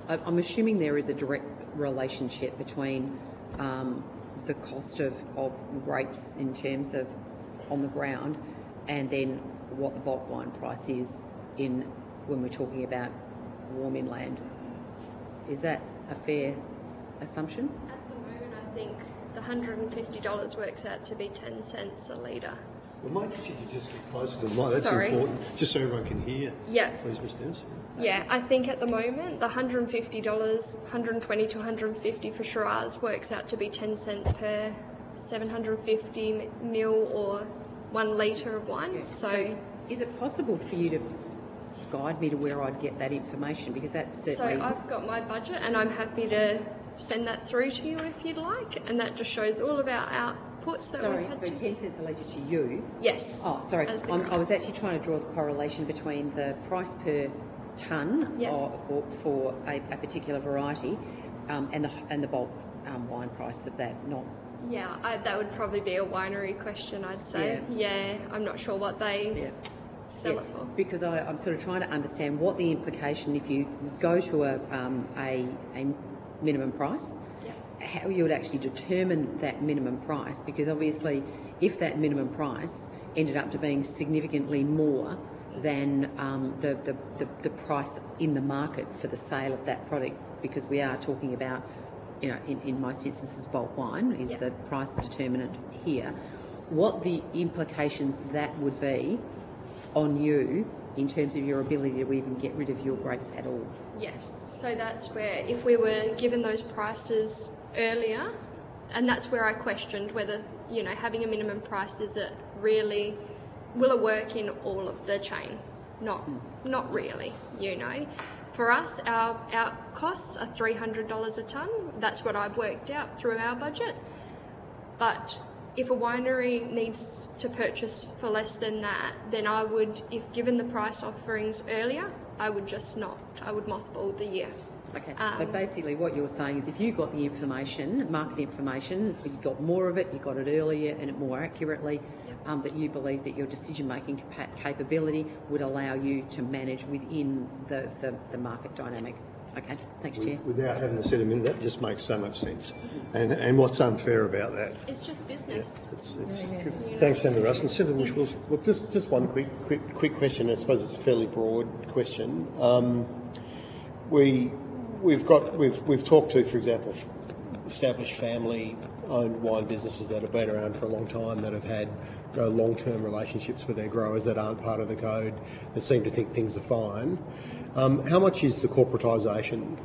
I'm assuming there is a direct relationship between the cost of grapes in terms of on the ground and then what the bulk wine price is when we're talking about warm inland. Is that a fair assumption? At the moment, I think the $150 works out to be 10 cents a litre. Well, Mike, could you just get closer to the mic? That's Sorry. important, just so everyone can hear. Yeah. Please, Ms. Dennis. Yeah, I think at the moment the $150, $120 to $150 for Shiraz works out to be 10 cents per 750 mil or 1 litre of wine. So is it possible for you to guide me to where I'd get that information? Because that's certainly... So I've got my budget and I'm happy to send that through to you if you'd like, and that just shows all of our outputs that we've had so to... 10 cents a litre to you? Yes. Oh, sorry. As the I was actually trying to draw the correlation between the price per tonne or for a particular variety and the bulk wine price of that, not... Yeah, that would probably be a winery question, I'd say. Yeah, I'm not sure what they sell it for. Because I'm sort of trying to understand what the implication, if you go to a minimum price, how you would actually determine that minimum price, because obviously if that minimum price ended up to being significantly more than the price in the market for the sale of that product, because we are talking about, you know, in most instances bulk wine is the price determinant here, what the implications that would be on you in terms of your ability to even get rid of your grapes at all. Yes, so that's where if we were given those prices earlier, and that's where I questioned whether, you know, having a minimum price, is it really, will it work in all of the chain? Not really, you know. For us, our costs are $300 a tonne. That's what I've worked out through our budget. But if a winery needs to purchase for less than that, then I would, if given the price offerings earlier, I would just not. I would mothball the year. Okay, so basically what you're saying is if you got the information, market information, you got more of it, you got it earlier and it more accurately, that you believe that your decision-making capability would allow you to manage within the market dynamic. Okay, thanks, Chair. Without having to set them in, that just makes so much sense. And what's unfair about that? It's just business. Thanks, Senator Russell. Senator Bush, Look, just one quick question. I suppose it's a fairly broad question. We've talked to, for example, established family-owned wine businesses that have been around for a long time, that have had long-term relationships with their growers that aren't part of the code, that seem to think things are fine. How much is the corporatisation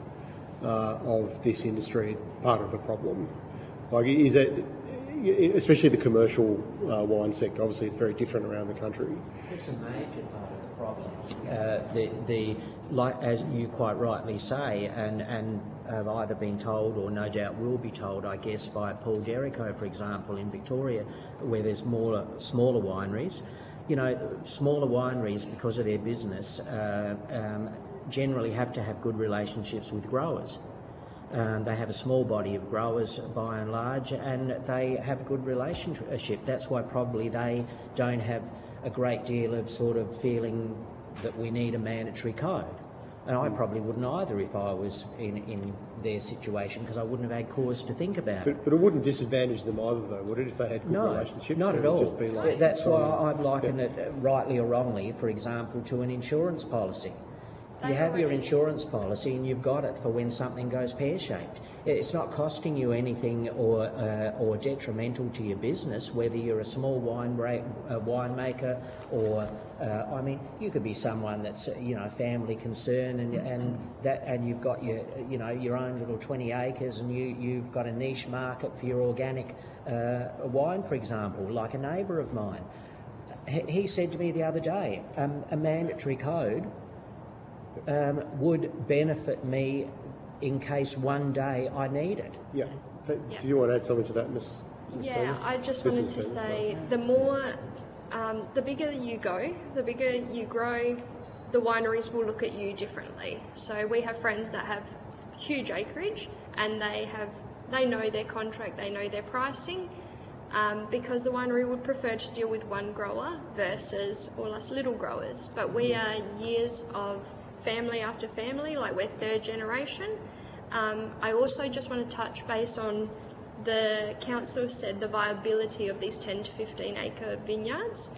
of this industry part of the problem? Like, is it, especially the commercial wine sector? Obviously, it's very different around the country. It's a major part of the problem. Like as you quite rightly say, and have either been told or no doubt will be told, I guess, by Paul Jericho, for example, in Victoria, where there's smaller wineries. You know, smaller wineries, because of their business, generally have to have good relationships with growers. They have a small body of growers by and large, and they have a good relationship. That's why probably they don't have a great deal of sort of feeling that we need a mandatory code. And I probably wouldn't either if I was in their situation, because I wouldn't have had cause to think about it. But it wouldn't disadvantage them either, though, would it, if they had good relationships? Not at all. Just be like, that's why I've likened it, rightly or wrongly, for example, to an insurance policy. You have your insurance policy and you've got it for when something goes pear-shaped. It's not costing you anything or detrimental to your business, whether you're a small winemaker or, I mean, you could be someone that's, you know, family concern and you've got your, you know, your own little 20 acres and you've got a niche market for your organic wine, for example, like a neighbour of mine. He said to me the other day, a mandatory code would benefit me in case one day I need it. Yeah. Do you want to add something to that, Ms. Yeah, Thomas? I just wanted to say the more, the bigger you go, the bigger you grow, the wineries will look at you differently. So we have friends that have huge acreage and they know their contract, they know their pricing, because the winery would prefer to deal with one grower versus all us little growers. But we are years of family after family, like we're third generation. I also just want to touch base on the council said the viability of these 10 to 15 acre vineyards.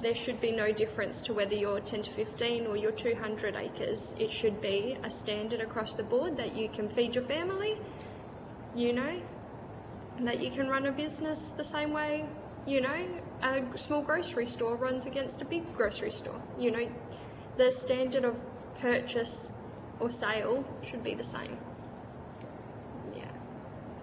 There should be no difference to whether you're 10 to 15 or you're 200 acres. It should be a standard across the board that you can feed your family, you know, that you can run a business the same way, you know, a small grocery store runs against a big grocery store. You know, the standard of purchase or sale should be the same. Yeah.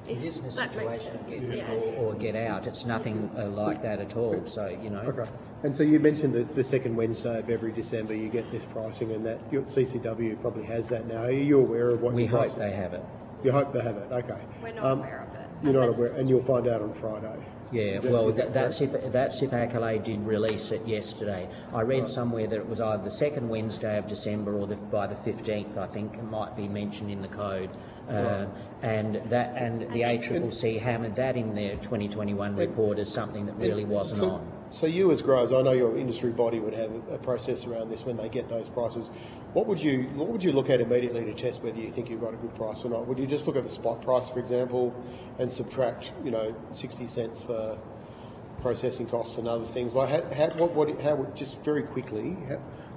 It isn't a situation of get in or get out. It's nothing like that at all. So, you know. Okay. And so you mentioned that the second Wednesday of every December you get this pricing, and that your CCW probably has that now. Are you aware of what we your hope price is? they have it. You hope they have it. Okay. We're not aware of it. You're not aware, and you'll find out on Friday. Yeah, that's if Accolade did release it yesterday. I read somewhere that it was either the second Wednesday of December or by the 15th, I think, it might be mentioned in the code. And the ACCC hammered that in their 2021 report as something that really wasn't on. So you as growers, I know your industry body would have a process around this when they get those prices. What would you look at immediately to test whether you think you've got a good price or not? Would you just look at the spot price, for example, and subtract 60 cents for processing costs and other things? Like just very quickly,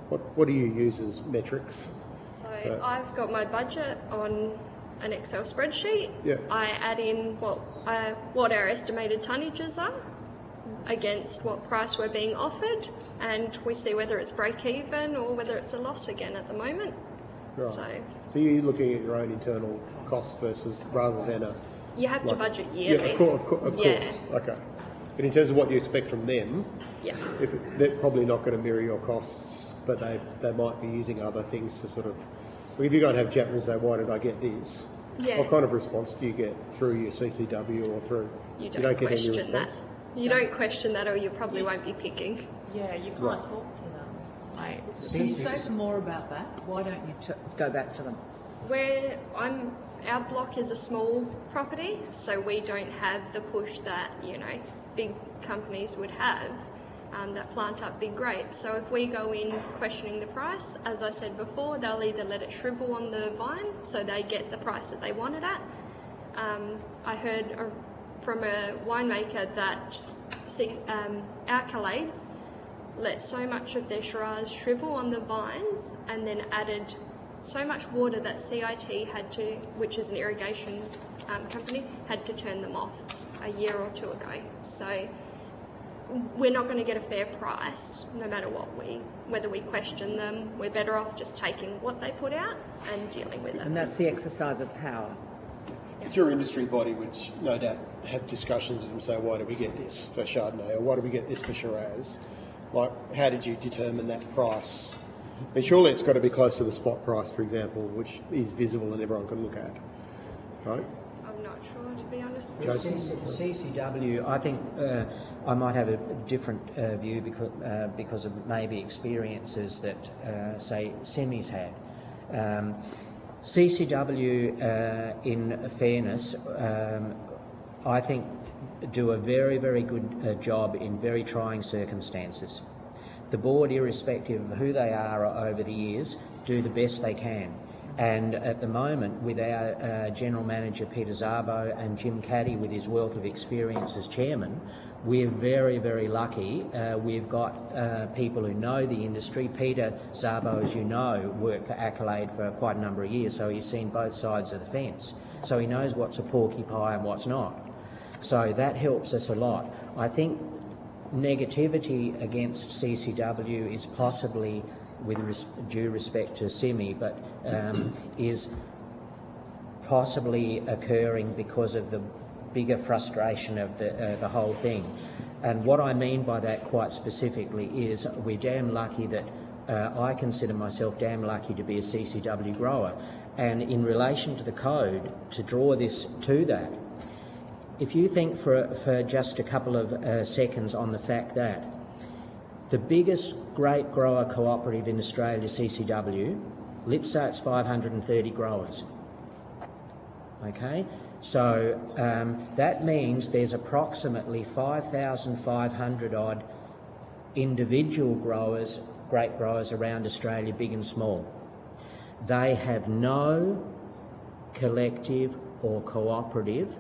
what do you use as metrics? So I've got my budget on an Excel spreadsheet. Yeah. I add in what our estimated tonnages are against what price we're being offered, and we see whether it's break even or whether it's a loss again at the moment. Right. So you're looking at your own internal costs versus rather than a... You have to budget yearly. Yeah, of course. Okay. But in terms of what you expect from them, they're probably not going to mirror your costs, but they might be using other things to sort of... If you go and have chat and say, why did I get this? Yeah. What kind of response do you get through your CCW or through... You don't get any question that. response? You don't question that, or you probably won't be picking. Yeah, you can't talk to them. Like, Can you say some more about that? Why don't you go back to them? Our block is a small property, so we don't have the push that big companies would have that plant up big grapes. So if we go in questioning the price, as I said before, they'll either let it shrivel on the vine so they get the price that they want it at. I heard from a winemaker that Accolades let so much of their Shiraz shrivel on the vines and then added so much water that CIT had to, which is an irrigation company, had to turn them off a year or two ago. So we're not going to get a fair price no matter whether we question them. We're better off just taking what they put out and dealing with it. And that's the exercise of power. It's your industry body, which no doubt have discussions with them, say, why do we get this for Chardonnay or why do we get this for Shiraz? Like, how did you determine that price? And surely it's got to be close to the spot price, for example, which is visible and everyone can look at, right? I'm not sure, to be honest. CCW, I think I might have a different view because of maybe experiences that, say, Semi's had. CCW, in fairness, I think do a very, very good job in very trying circumstances. The board, irrespective of who they are over the years, do the best they can. And at the moment, with our General Manager Peter Szabo and Jim Caddy with his wealth of experience as chairman, we're very, very lucky. We've got people who know the industry. Peter Szabo, as you know, worked for Accolade for quite a number of years, so he's seen both sides of the fence. So he knows what's a porcupine and what's not. So that helps us a lot. I think negativity against CCW is possibly, with due respect to Semi, but is possibly occurring because of the bigger frustration of the whole thing. And what I mean by that quite specifically is we're damn lucky that I consider myself damn lucky to be a CCW grower. And in relation to the code, to draw this to that, if you think for just a couple of seconds on the fact that the biggest grape grower cooperative in Australia, CCW, Lipsart's 530 growers. Okay, so that means there's approximately 5,500 odd individual growers, grape growers around Australia, big and small. They have no collective or cooperative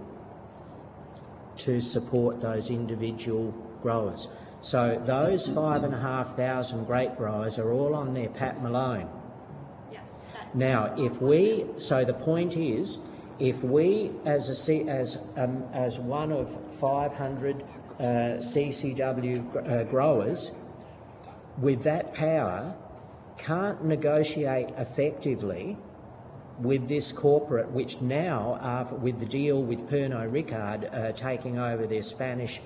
to support those individual growers. So those 5,500 grape growers are all on their Pat Malone. Yeah, now, so the point is, if we, as one of 500 CCW growers, with that power, can't negotiate effectively with this corporate, which now, with the deal with Pernod Ricard taking over their Spanish,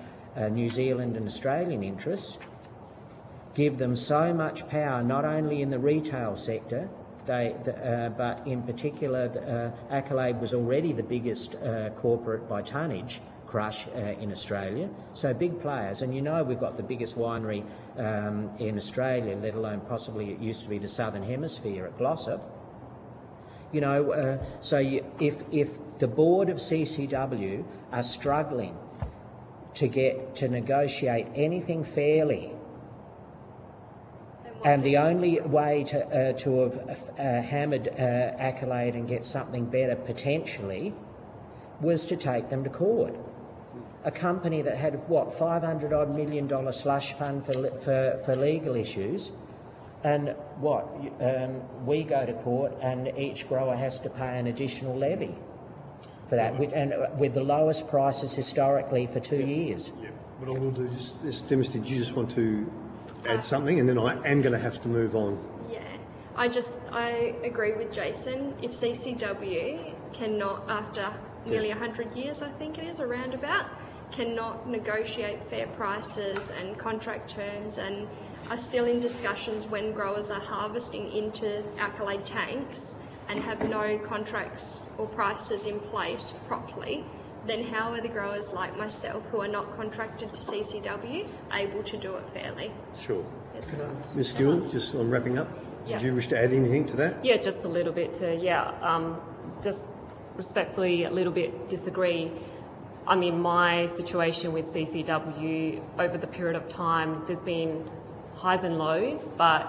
New Zealand and Australian interests, give them so much power, not only in the retail sector, but in particular, Accolade was already the biggest corporate by tonnage crush in Australia, so big players. And you know we've got the biggest winery in Australia, let alone possibly it used to be the Southern Hemisphere at Glossop. You know, if the board of CCW are struggling to negotiate anything fairly. And the only way to have hammered Accolade and get something better potentially was to take them to court. A company that had, what, $500 million slush fund for legal issues, and we go to court and each grower has to pay an additional levy for that, with the lowest prices historically for 2 years. Yeah. What I will do is, Demis, did you just want to add something, and then I am going to have to move on? Yeah, I agree with Jason. If CCW cannot, after nearly 100 years, I think it is, or roundabout, cannot negotiate fair prices and contract terms and are still in discussions when growers are harvesting into Accolade tanks and have no contracts or prices in place properly, then how are the growers like myself who are not contracted to CCW able to do it fairly? Sure. Yes. Ms Gill, just on wrapping up, Yeah. did you wish to add anything to that? Yeah, just a little bit just respectfully a little bit disagree. I mean, my situation with CCW over the period of time, there's been highs and lows, but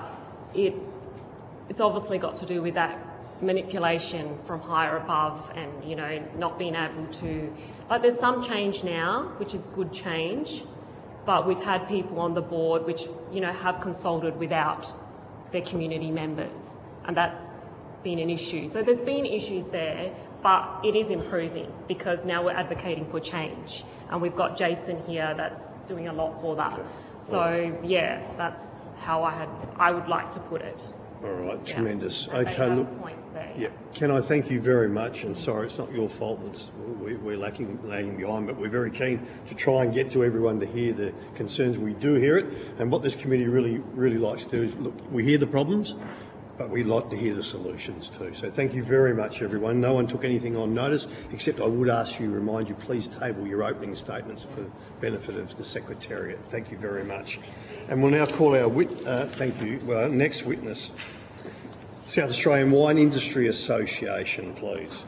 it's obviously got to do with that manipulation from higher above and, you know, not being able to, like, there's some change now, which is good change, but we've had people on the board which, you know, have consulted without their community members, and that's been an issue. So there's been issues there, but it is improving because now we're advocating for change, and we've got Jason here that's doing a lot for that. So yeah, that's how I would like to put it. All right, Yeah. tremendous. And they Okay, have look. points there. Yeah, can I thank you very much? And sorry, it's not your fault. We're lagging behind, but we're very keen to try and get to everyone to hear the concerns. We do hear it, and what this committee really likes to do is look. We hear the problems, but we like to hear the solutions too. So thank you very much, everyone. No one took anything on notice, except I would remind you, please table your opening statements for the benefit of the Secretariat. Thank you very much. And we'll now call our next witness, South Australian Wine Industry Association, please.